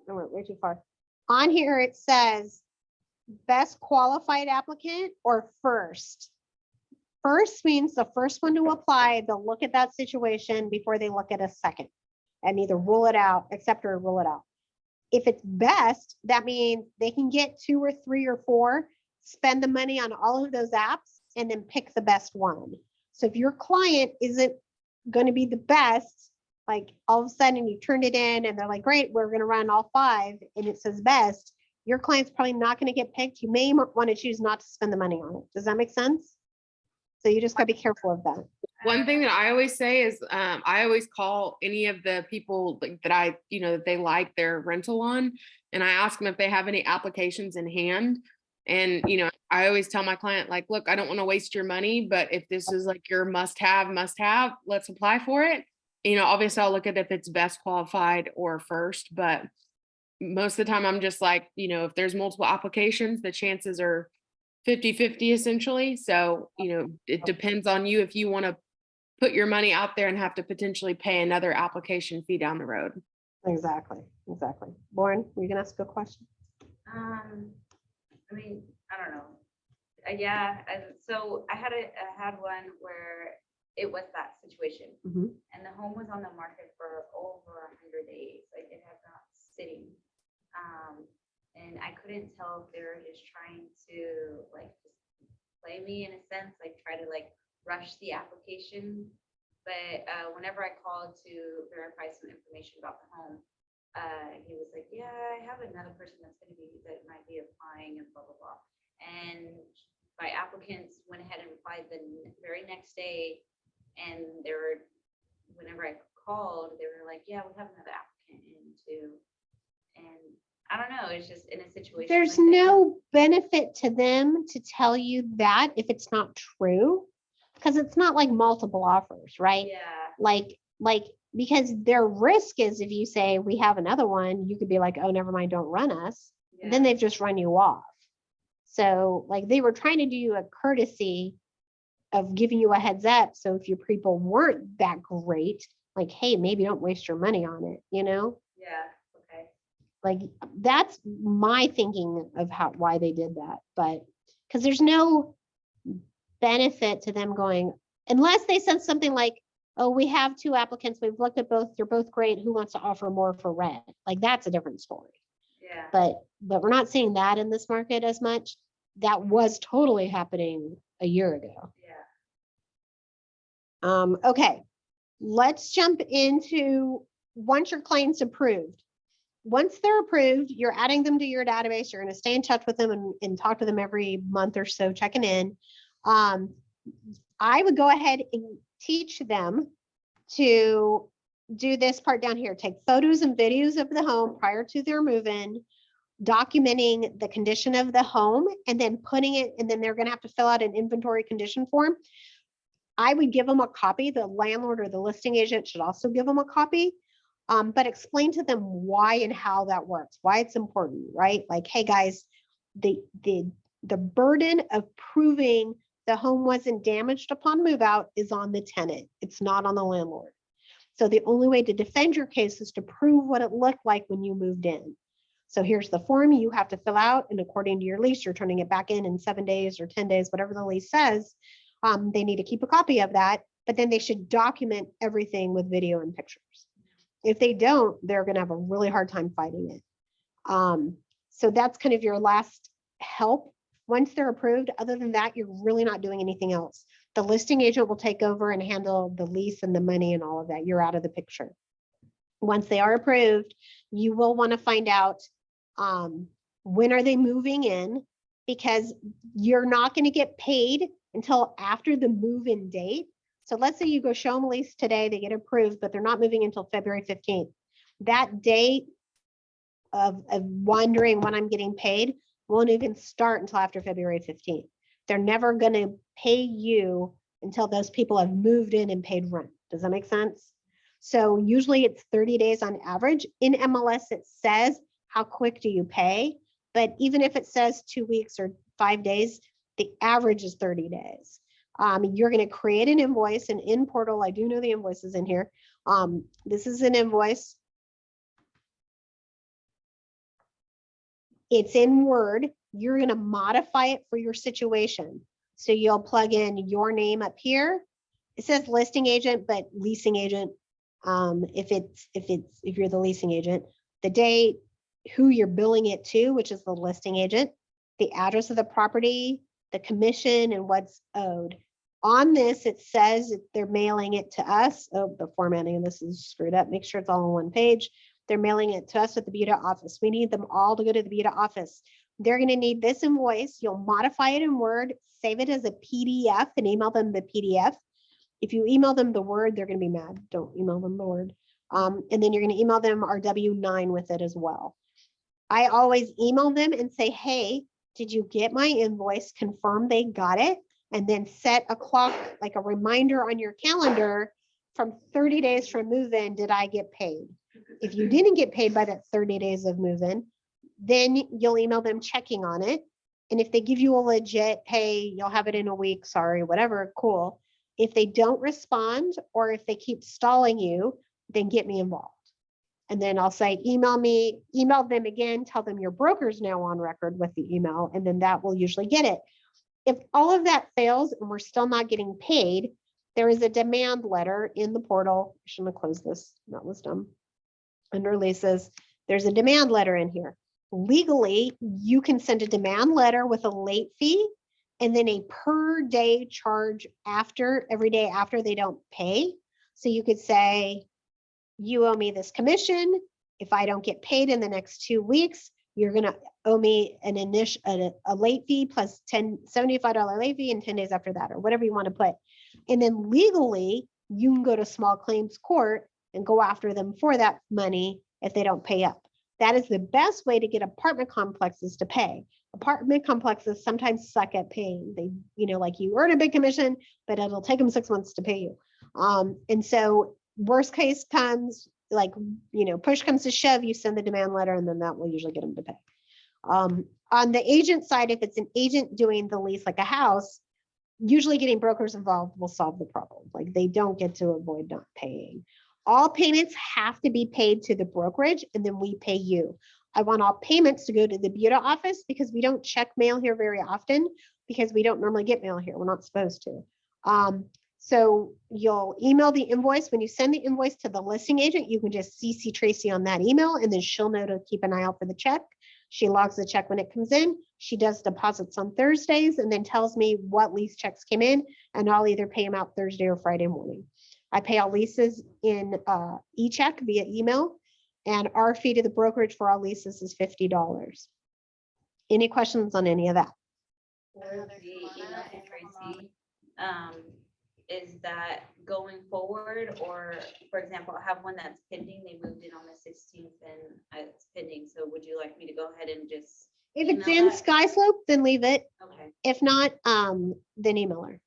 I went way too far. On here, it says best qualified applicant or first. First means the first one to apply. They'll look at that situation before they look at a second and either rule it out, accept or rule it out. If it's best, that means they can get 2 or 3 or 4, spend the money on all of those apps and then pick the best one. So if your client isn't going to be the best, like all of a sudden you turned it in and they're like, great, we're going to run all 5 and it says best, your client's probably not going to get picked. You may want to choose not to spend the money on it. Does that make sense? So you just gotta be careful of that. One thing that I always say is I always call any of the people that I, that they like their rental on, and I ask them if they have any applications in hand. And, I always tell my client, like, look, I don't want to waste your money, but if this is like your must have, let's apply for it. Obviously I'll look at if it's best qualified or first, but most of the time I'm just like, if there's multiple applications, the chances are 50-50 essentially. So, it depends on you if you want to put your money out there and have to potentially pay another application fee down the road. Exactly. Lauren, you can ask a question. I mean, I don't know. Yeah, so I had one where it was that situation, Mhm. and the home was on the market for over 100 days. Like it had not sitting. And I couldn't tell if they were just trying to like just play me in a sense, like try to like rush the application. But whenever I called to verify some information about the home, he was like, yeah, I have another person that might be applying and blah, blah, blah. And my applicants went ahead and applied the very next day. And whenever I called, they were like, yeah, we have another applicant in too. And I don't know, it's just in a situation. There's like that. no benefit to them to tell you that if it's not true, because it's not like multiple offers, right? Yeah, Like, because their risk is if you say we have another one, you could be like, oh, never mind, don't run us. And then yeah, they've just run you off. So like they were trying to do you a courtesy of giving you a heads up. So if your people weren't that great, like, hey, maybe don't waste your money on it, you know? yeah, okay. Like that's my thinking of why they did that. But because there's no benefit to them going, unless they said something like, oh, we have 2 applicants, we've looked at both, they're both great, who wants to offer more for rent? Like that's a different story. Yeah, But we're not seeing that in this market as much. That was totally happening a year ago. yeah, Okay, let's jump into once your client's approved. Once they're approved, you're adding them to your database. You're going to stay in touch with them and talk to them every month or so, checking in. I would go ahead and teach them to do this part down here. Take photos and videos of the home prior to their move-in, documenting the condition of the home, and then putting it, and then they're going to have to fill out an inventory condition form. I would give them a copy. The landlord or the listing agent should also give them a copy. But explain to them why and how that works, why it's important, right? Like, hey guys, the burden of proving the home wasn't damaged upon move out is on the tenant. It's not on the landlord. So the only way to defend your case is to prove what it looked like when you moved in. So here's the form you have to fill out, and according to your lease, you're turning it back in 7 days or 10 days, whatever the lease says. They need to keep a copy of that, but then they should document everything with video and pictures. If they don't, they're going to have a really hard time fighting it. So that's kind of your last help once they're approved. Other than that, you're really not doing anything else. The listing agent will take over and handle the lease and the money and all of that. You're out of the picture. Once they are approved, you will want to find out when are they moving in, because you're not going to get paid until after the move-in date. So let's say you go show them a lease today, they get approved, but they're not moving until February 15th. That date of wondering when I'm getting paid won't even start until after February 15th. They're never going to pay you until those people have moved in and paid rent. Does that make sense? So usually it's 30 days on average. In MLS, it says how quick do you pay, but even if it says 2 weeks or 5 days, the average is 30 days. You're going to create an invoice, and in Portal, I do know the invoice is in here. This is an invoice. It's in Word. You're going to modify it for your situation. So you'll plug in your name up here. It says listing agent, but leasing agent. If you're the leasing agent, the date, who you're billing it to, which is the listing agent, the address of the property, the commission, and what's owed. On this, it says they're mailing it to us. Oh, the formatting of this is screwed up. Make sure it's all on one page. They're mailing it to us at the Buda office. We need them all to go to the Buda office. They're going to need this invoice. You'll modify it in Word, save it as a PDF, and email them the PDF. If you email them the Word, they're going to be mad. Don't email them the Word. And then you're going to email them our W-9 with it as well. I always email them and say, hey, did you get my invoice? Confirm they got it. And then set a clock, like a reminder on your calendar from 30 days from move-in, did I get paid? If you didn't get paid by that 30 days of move-in, then you'll email them checking on it. And if they give you a legit, hey, you'll have it in a week, sorry, whatever, cool. If they don't respond, or if they keep stalling you, then get me involved. And then I'll say, email me, email them again, tell them your broker's now on record with the email, and then that will usually get it. If all of that fails and we're still not getting paid, there is a demand letter in the portal. I shouldn't have closed this, that was dumb. Under leases, there's a demand letter in here. Legally, you can send a demand letter with a late fee and then a per day charge every day after they don't pay. So you could say, you owe me this commission. If I don't get paid in the next 2 weeks, you're gonna owe me an a late fee plus $75 late fee and 10 days after that, or whatever you want to put. And then legally, you can go to small claims court and go after them for that money if they don't pay up. That is the best way to get apartment complexes to pay. Apartment complexes sometimes suck at paying. They, like you earn a big commission, but it'll take them 6 months to pay you. And so worst case comes, push comes to shove, you send the demand letter and then that will usually get them to pay. On the agent side, if it's an agent doing the lease like a house, usually getting brokers involved will solve the problem. Like they don't get to avoid not paying. All payments have to be paid to the brokerage and then we pay you. I want all payments to go to the Buda office because we don't check mail here very often because we don't normally get mail here. We're not supposed to. So you'll email the invoice. When you send the invoice to the listing agent, you can just CC Tracy on that email and then she'll know to keep an eye out for the check. She logs the check when it comes in. She does deposits on Thursdays and then tells me what lease checks came in and I'll either pay them out Thursday or Friday morning. I pay all leases in e-check via email and our fee to the brokerage for all leases is $50. Any questions on any of that? For the email to Tracy, is that going forward, or for example, I have one that's pending, they moved in on the 16th and it's pending, so would you like me to go ahead and just? If it's email in that? Sky Slope, then leave it. Okay, If not, then email her.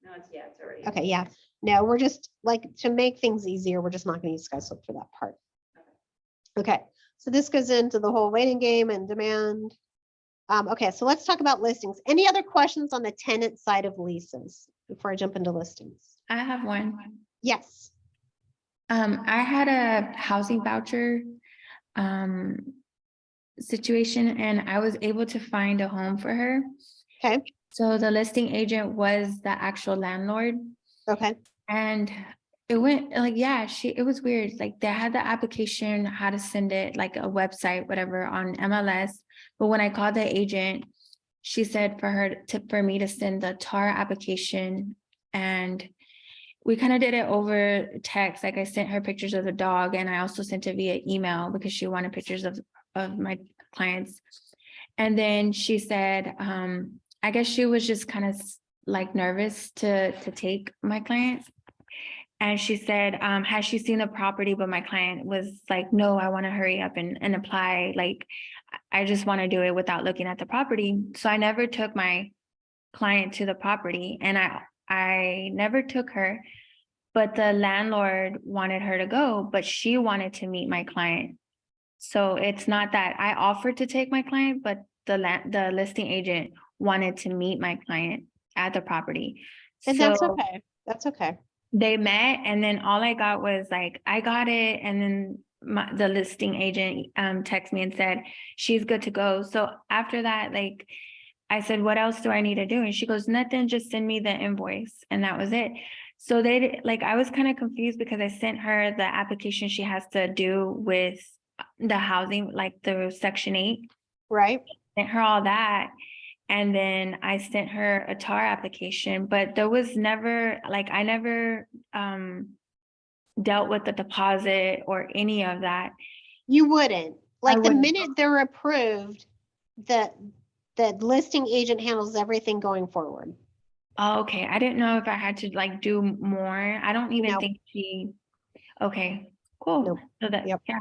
no, it's already. Okay, yeah. No, we're just to make things easier, we're just not gonna use Sky Slope for that part. Okay, so this goes into the whole waiting game and demand. Okay, so let's talk about listings. Any other questions on the tenant side of leases before I jump into listings? I have one. Yes. I had a housing voucher situation and I was able to find a home for her. Okay. So the listing agent was the actual landlord Okay. and it went like, yeah, it was weird. Like they had the application, how to send it, like a website, whatever on MLS. But when I called the agent, she said for me to send the TAR application, and we kind of did it over text. Like I sent her pictures of the dog and I also sent it via email because she wanted pictures of my clients. And then she said, I guess she was just kind of like nervous to take my client. And she said, has she seen the property? But my client was like, no, I want to hurry up and apply. Like, I just want to do it without looking at the property. So I never took my client to the property and I never took her, but the landlord wanted her to go, but she wanted to meet my client. So it's not that I offered to take my client, but the listing agent wanted to meet my client at the property. And So that's okay. That's okay. they met and then all I got was like, I got it. And then the listing agent texted me and said, she's good to go. So after that, like, I said, what else do I need to do? And she goes, nothing, just send me the invoice. And that was it. So I was kind of confused because I sent her the application she has to do with the housing, like the Section 8. Right. Sent her all that. And then I sent her a TAR application, but there was never, like, I never dealt with the deposit or any of that. You wouldn't. Like the wouldn't. minute they're approved, the listing agent handles everything going forward. Oh, okay. I didn't know if I had to like do more. I don't even No. think okay, cool. Nope. So that, Yep. yeah.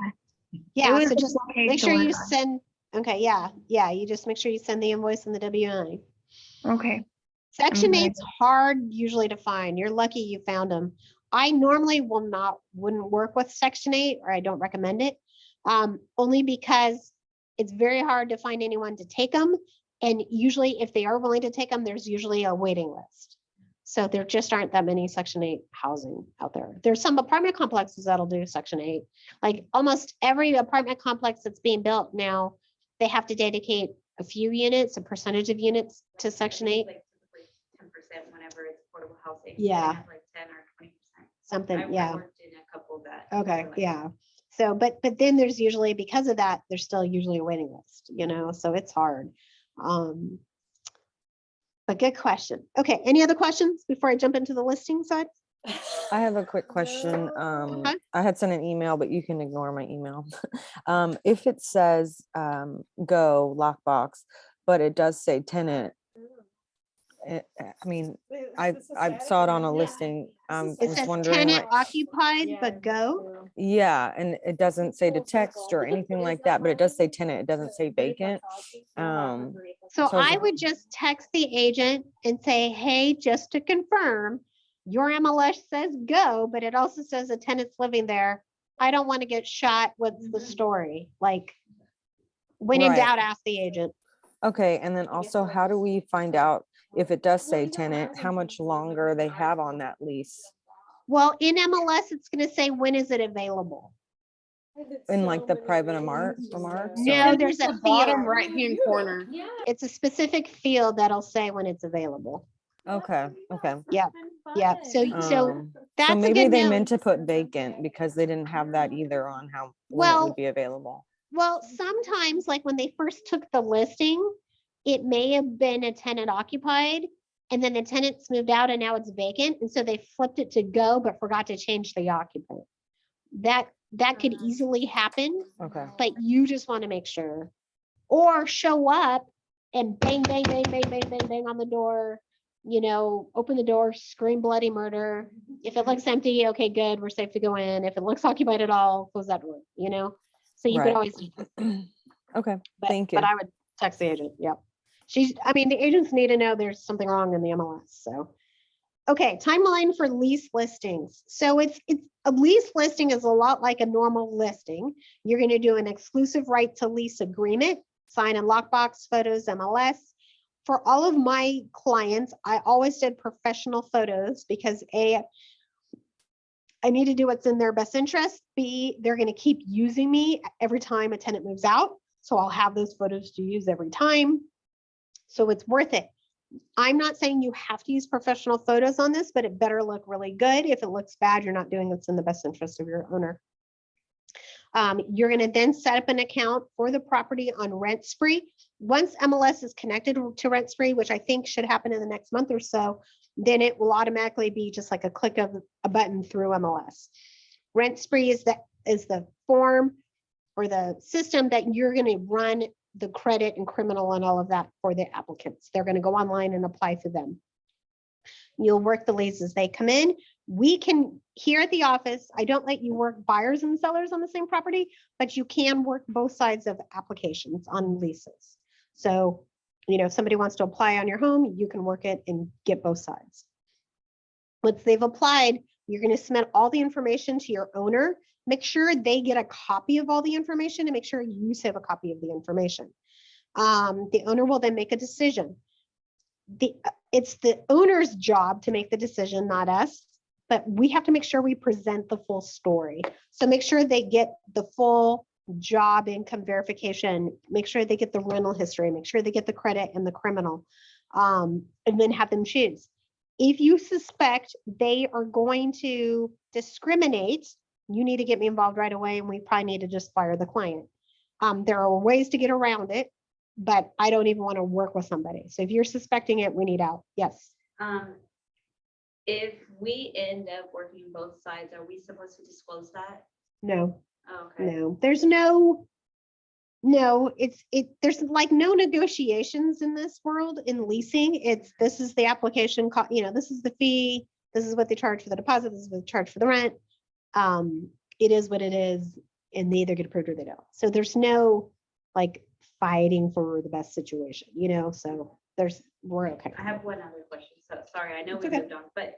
Yeah, was so just okay make to sure you work on. send, okay, yeah, you just make sure you send the invoice and the W-9. Okay. Section gonna- 8's hard usually to find. You're lucky you found them. I normally wouldn't work with Section 8, or I don't recommend it, only because it's very hard to find anyone to take them. And usually if they are willing to take them, there's usually a waiting list. So there just aren't that many Section 8 housing out there. There's some apartment complexes that'll do Section 8. Like almost every apartment complex that's being built now, they have to dedicate a few units, a percentage of units to Section 8. Like typically 10% whenever it's affordable housing. Yeah. They have like 10 or 20%. Something, I yeah. worked in a couple that. Okay, were like- yeah. So, but then there's usually, because of that, there's still usually a waiting list, so it's hard. But good question. Okay, any other questions before I jump into the listing side? I have a quick question. Okay. I had sent an email, but you can ignore my email. If it says go lockbox, but it does say tenant, I mean, I saw it on a listing. It Was says wondering, tenant like, occupied, but go. yeah, and it doesn't say to text or anything like that, but it does say tenant. It doesn't say vacant. So So I it's- would just text the agent and say, hey, just to confirm, your MLS says go, but it also says a tenant's living there. I don't want to get shot. What's the story? Like, when in Right. doubt, ask the agent. Okay, and then also, how do we find out if it does say tenant, how much longer they have on that lease? Well, in MLS, it's going to say, when is it available? In like the private remarks? No, there's a The bottom field. right-hand corner. It's a specific field that'll say when it's available. Okay, okay. Yeah. So So that's a maybe good they note. meant to put vacant because they didn't have that either on how, when it Well, would be available. Well, sometimes, like when they first took the listing, it may have been a tenant occupied, and then the tenants moved out and now it's vacant, and so they flipped it to go, but forgot to change the occupant. That could easily happen, Okay, but you just want to make sure. Or show up and bang, bang, bang, bang, bang, bang, bang on the door, open the door, scream bloody murder. If it looks empty, okay, good, we're safe to go in. If it looks occupied at all, close that door, So you could Right. always do that. okay, But, thank you. But I would text the agent. Yep. The agents need to know there's something wrong in the MLS. So, okay, timeline for lease listings. So it's a lease listing is a lot like a normal listing. You're going to do an exclusive right to lease agreement, sign in lockbox, photos, MLS. For all of my clients, I always did professional photos because I need to do what's in their best interest. B, they're going to keep using me every time a tenant moves out. So I'll have those photos to use every time. So it's worth it. I'm not saying you have to use professional photos on this, but it better look really good. If it looks bad, you're not doing what's in the best interest of your owner. You're going to then set up an account for the property on Rent Spree. Once MLS is connected to Rent Spree, which I think should happen in the next month or so, then it will automatically be just like a click of a button through MLS. Rent Spree is the form or the system that you're going to run the credit and criminal and all of that for the applicants. They're going to go online and apply for them. You'll work the leases. They come in. We can, here at the office, I don't let you work buyers and sellers on the same property, but you can work both sides of applications on leases. So, if somebody wants to apply on your home, you can work it and get both sides. Once they've applied, you're going to submit all the information to your owner. Make sure they get a copy of all the information and make sure you have a copy of the information. The owner will then make a decision. It's the owner's job to make the decision, not us, but we have to make sure we present the full story. So make sure they get the full job income verification, make sure they get the rental history, make sure they get the credit and the criminal, and then have them choose. If you suspect they are going to discriminate, you need to get me involved right away, and we probably need to just fire the client. There are ways to get around it, but I don't even want to work with somebody. So if you're suspecting it, we need out. Yes. If we end up working both sides, are we supposed to disclose that? No, Okay. no, there's there's like no negotiations in this world in leasing. This is the application, this is the fee, this is what they charge for the deposit, this is what they charge for the rent. It is what it is, and they either get approved or they don't. So there's no like fighting for the best situation, so we're okay. I have one other question. So sorry, I know It's we okay. moved on, but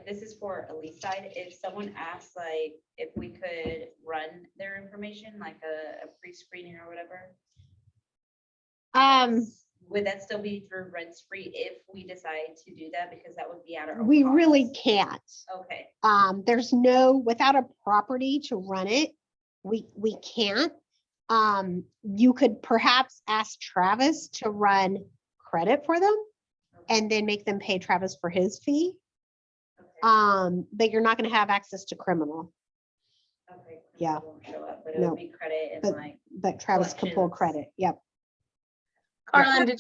this is for a lease side. If someone asks, like, if we could run their information, like a pre-screening or whatever, would that still be through Rent Spree if we decide to do that? Because that would be at our own We cost. really can't. Okay. There's without a property to run it, we can't. You could perhaps ask Travis to run credit for them and then make them pay Travis for his fee. Okay. But you're not going to have access to criminal. Okay. Yeah. it won't show up, but it No, would be credit and but- like, but Travis could pull Collections. credit. Yep. Carlin,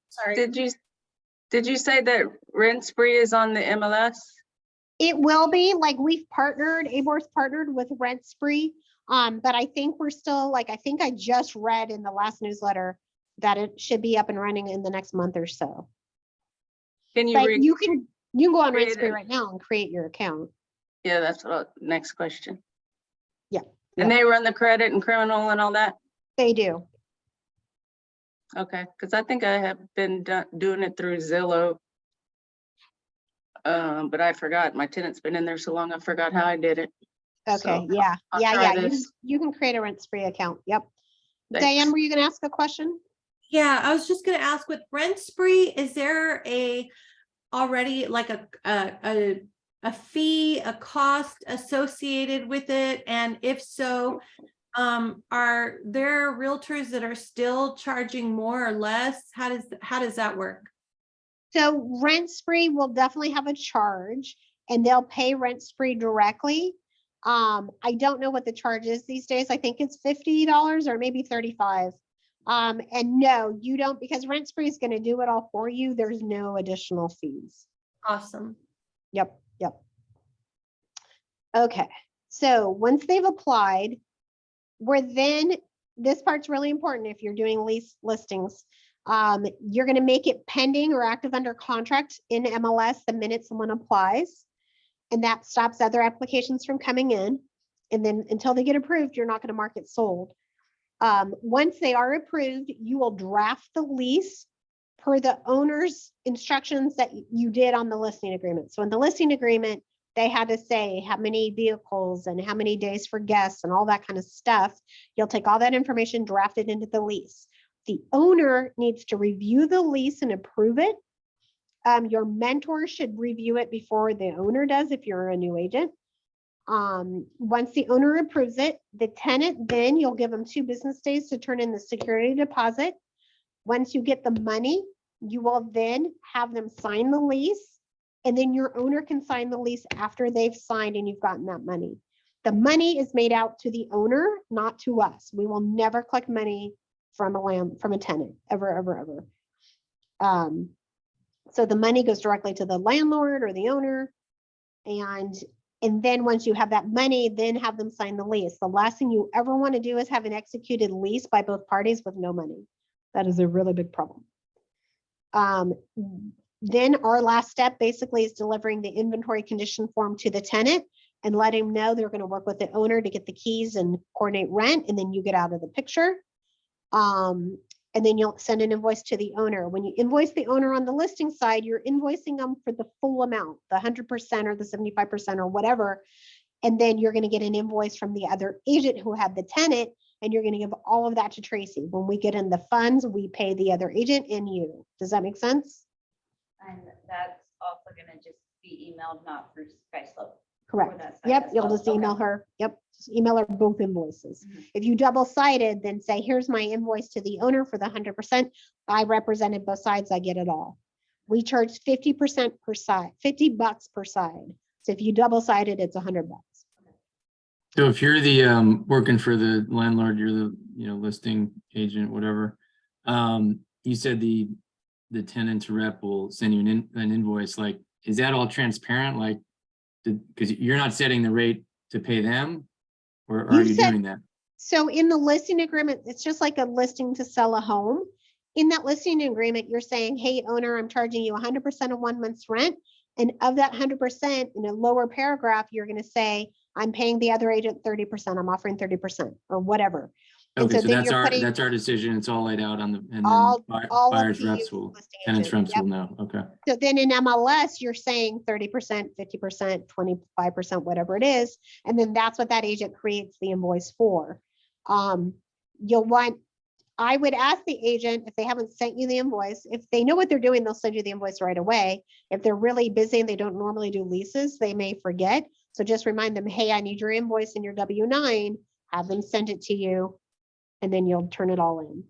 Sorry. did you say that Rent Spree is on the MLS? It will be like we've partnered, Abor's partnered with Rent Spree. But I think we're still like, I think I just read in the last newsletter that it should be up and running in the next month or so. Can you But read? you can go on Rent create Spree it? right now and create your account. Yeah, that's what, next question. Yeah, And they run the credit and criminal and all that? They do. Okay, because I think I have been doing it through Zillow. But I forgot, my tenant's been in there so long, I forgot how I did it. Okay, So, yeah, I'll yeah, try yeah. this. You can create a Rent Spree account. Yep. Thanks. Diane, were you gonna ask a question? Yeah, I was just gonna ask with Rent Spree, is there already like a fee, a cost associated with it? And if so, are there realtors that are still charging more or less? How does that work? So Rent Spree will definitely have a charge and they'll pay Rent Spree directly. I don't know what the charge is these days. I think it's $50 or maybe 35. And no, you don't, because Rent Spree is going to do it all for you. There's no additional fees. Awesome. Yep, yep. Okay, so once they've applied, this part's really important if you're doing lease listings. You're gonna make it pending or active under contract in MLS the minute someone applies. And that stops other applications from coming in. And then until they get approved, you're not gonna mark it sold. Once they are approved, you will draft the lease per the owner's instructions that you did on the listing agreement. So in the listing agreement, they had to say how many vehicles and how many days for guests and all that kind of stuff. You'll take all that information, draft it into the lease. The owner needs to review the lease and approve it. Your mentor should review it before the owner does if you're a new agent. Once the owner approves it, the tenant, then you'll give them 2 business days to turn in the security deposit. Once you get the money, you will then have them sign the lease. And then your owner can sign the lease after they've signed and you've gotten that money. The money is made out to the owner, not to us. We will never collect money from a tenant, ever, ever, ever. So the money goes directly to the landlord or the owner. And then once you have that money, then have them sign the lease. The last thing you ever want to do is have an executed lease by both parties with no money. That is a really big problem. Then our last step basically is delivering the inventory condition form to the tenant and letting them know they're going to work with the owner to get the keys and coordinate rent. And then you get out of the picture. And then you'll send an invoice to the owner. When you invoice the owner on the listing side, you're invoicing them for the full amount, the 100% or the 75% or whatever. And then you're going to get an invoice from the other agent who had the tenant, and you're going to give all of that to Tracy. When we get in the funds, we pay the other agent and you. Does that make sense? and that's also gonna just be emailed, not through SkySlope. Correct. that side Yep, as you'll well. just email Okay. her. Yep, just email her both invoices. Mhm. If you double-sided, then say, here's my invoice to the owner for the 100%. I represented both sides, I get it all. We charge 50% per side, $50 per side. So if you double-sided, it's $100. So if you're the working for the landlord, you're the listing agent, whatever. You said the tenant's rep will send you an invoice. Like, is that all transparent? Like, because you're not setting the rate to pay them, or are you doing that? So in the listing agreement, it's just like a listing to sell a home. In that listing agreement, you're saying, hey, owner, I'm charging you 100% of 1 month's rent. And of that 100%, in a lower paragraph, you're going to say, I'm paying the other agent 30%. I'm offering 30% or whatever. And Okay, so then that's you're putting that's our decision. It's all laid out on the, and all then of buyers the reps will, listing tenants agent. reps Yep. will know. Okay. So then in MLS, you're saying 30%, 50%, 25%, whatever it is. And then that's what that agent creates the invoice for. I would ask the agent if they haven't sent you the invoice, if they know what they're doing, they'll send you the invoice right away. If they're really busy and they don't normally do leases, they may forget. So just remind them, hey, I need your invoice and your W-9, have them send it to you, and then you'll turn it all in.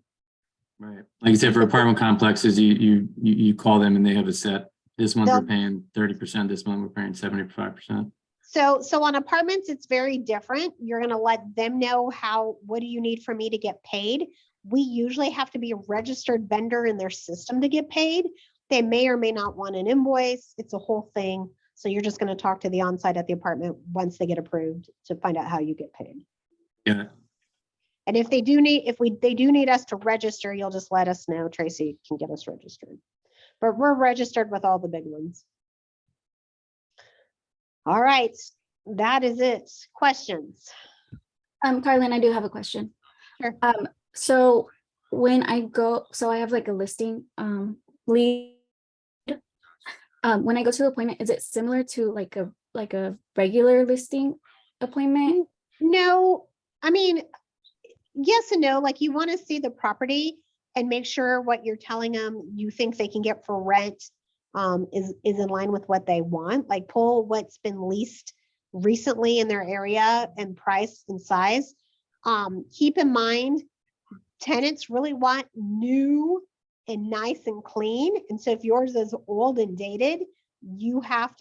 Right. Like you said, for apartment complexes, you call them and they have a set. This month we're They'll- paying 30%. This month we're paying 75%. So on apartments, it's very different. You're gonna let them know what do you need for me to get paid? We usually have to be a registered vendor in their system to get paid. They may or may not want an invoice. It's a whole thing. So you're just gonna talk to the onsite at the apartment once they get approved to find out how you get paid. Yeah, And if they do need us to register, you'll just let us know. Tracy can get us registered. But we're registered with all the big ones. All right, that is it. Questions? Carlin, I do have a question. Sure. So when I go, so I have like a listing, lead. When I go to the appointment, is it similar to like a regular listing appointment? No, I mean, yes and no. Like you want to see the property and make sure what you're telling them you think they can get for rent is in line with what they want. Like pull what's been leased recently in their area and price and size. Keep in mind, tenants really want new and nice and clean. And so if yours is old and dated, you're not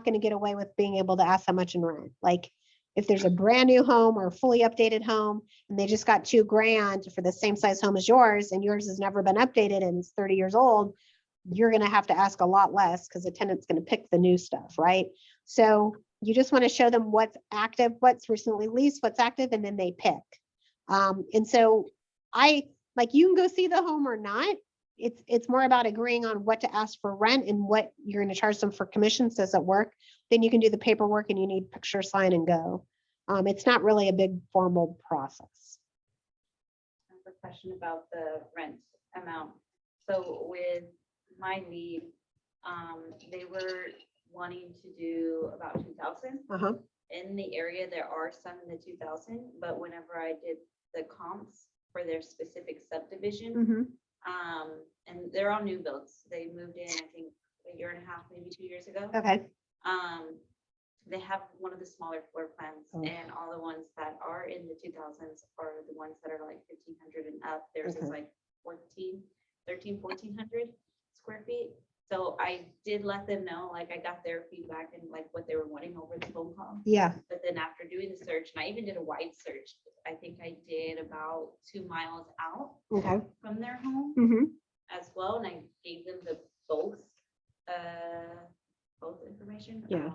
going to get away with being able to ask how much in rent. Like if there's a brand new home or a fully updated home and they just got $2,000 for the same size home as yours and yours has never been updated and it's 30 years old, you're going to have to ask a lot less because the tenant's going to pick the new stuff, right? So you just want to show them what's active, what's recently leased, what's active, and then they pick. And so you can go see the home or not. It's more about agreeing on what to ask for rent and what you're going to charge them for commissions. Does it work? Then you can do the paperwork and you need picture, sign, and go. It's not really a big formal process. I have a question about the rent amount. So with my lead, they were wanting to do about 2,000. Uh-huh. In the area, there are some in the 2,000, but whenever I did the comps for their specific subdivision, Mhm. And they're all new builds. They moved in, I think, a year and a half, maybe 2 years ago. Okay. They have one of the smaller floor plans, Oh. and all the ones that are in the 2000s are the ones that are like 1,500 and up. Theirs Okay. is like 1,400 square feet. So I did let them know, like I got their feedback and like what they were wanting over the phone call. Yeah. But then after doing the search, and I even did a wide search, I think I did about 2 miles out Okay. from their home Mm-hmm. as well, and I gave them the both information. Yeah.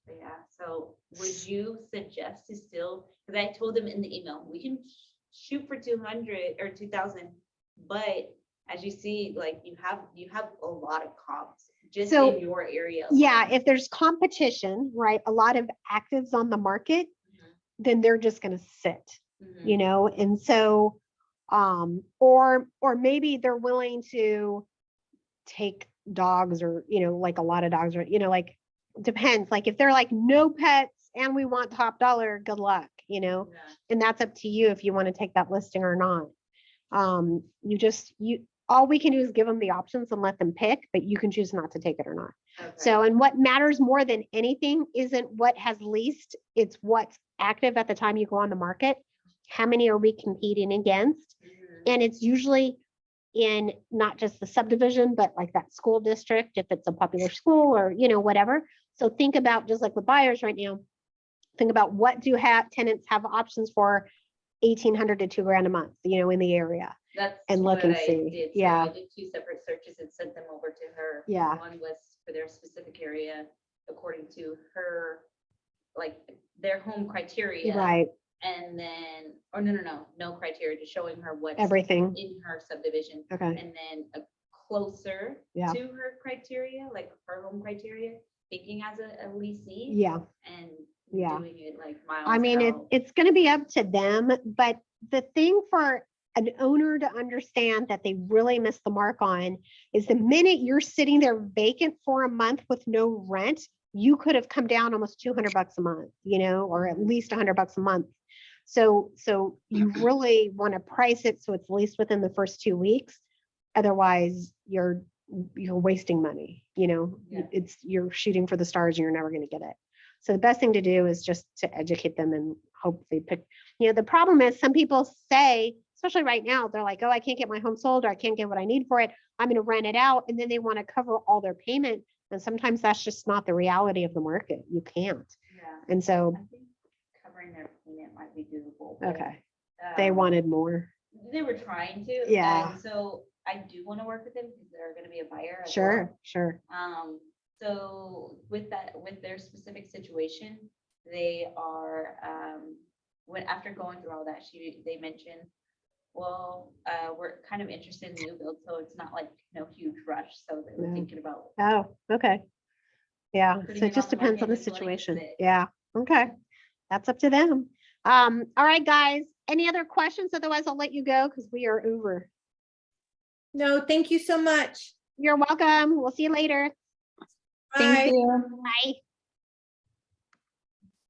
But yeah, so would you suggest to still, because I told them in the email, we can shoot for 200 or 2,000, but as you see, like you have a lot of comps just So, in your area. Yeah, alone. if there's competition, right, a lot of actives on the market, then they're just going to sit, Mhm. you know? And so, or maybe they're willing to take dogs or, like a lot of dogs or, like, depends. Like if they're like no pets and we want top dollar, good luck, Yeah. and that's up to you if you want to take that listing or not. All we can do is give them the options and let them pick, but you can choose not to take it or not. Okay. So, and what matters more than anything isn't what has leased, it's what's active at the time you go on the market. How many are we competing against? Mhm. And it's usually in not just the subdivision, but like that school district, if it's a popular school or, whatever. So think about, just like with buyers right now, think about what do tenants have options for 1,800 to $2,000 a month, in the area. That's And look what and I see. did. So Yeah. I did 2 separate searches and sent them over to her. Yeah. One was for their specific area according to her, like their home criteria. Right. And then, or no criteria, just showing her what's Everything. in her subdivision. Okay. And then a closer Yeah. to her criteria, like her home criteria, thinking as a leasee. Yeah. And Yeah. doing it like miles I mean, out. it's going to be up to them, but the thing for an owner to understand that they really missed the mark on is the minute you're sitting there vacant for a month with no rent, you could have come down almost $200 a month, or at least $100 a month. So you really want to price it so it's leased within the first 2 weeks. Otherwise, you're wasting money. Yeah. You're shooting for the stars and you're never going to get it. So the best thing to do is just to educate them and hope they pick. The problem is some people say, especially right now, they're like, oh, I can't get my home sold or I can't get what I need for it. I'm going to rent it out. And then they want to cover all their payment. And sometimes that's just not the reality of the market. You can't. Yeah. Yeah. And so, I think covering their payment might be doable. but, okay, they um, wanted more. They were trying to. Yeah. And so I do want to work with them because they're gonna be a buyer as well. Sure, sure. So with that, with their specific situation, they are, when, after going through all that, they mentioned, well, we're kind of interested in new builds, so it's not like no huge rush, so they were Yeah. thinking about. Oh, okay. Yeah, Putting so it it just on the depends on the market and letting it situation. sit. Yeah, okay. That's up to them. All right, guys, any other questions? Otherwise, I'll let you go because we are over. No, thank you so much. You're welcome. We'll see you later. Bye. Thank you. Bye.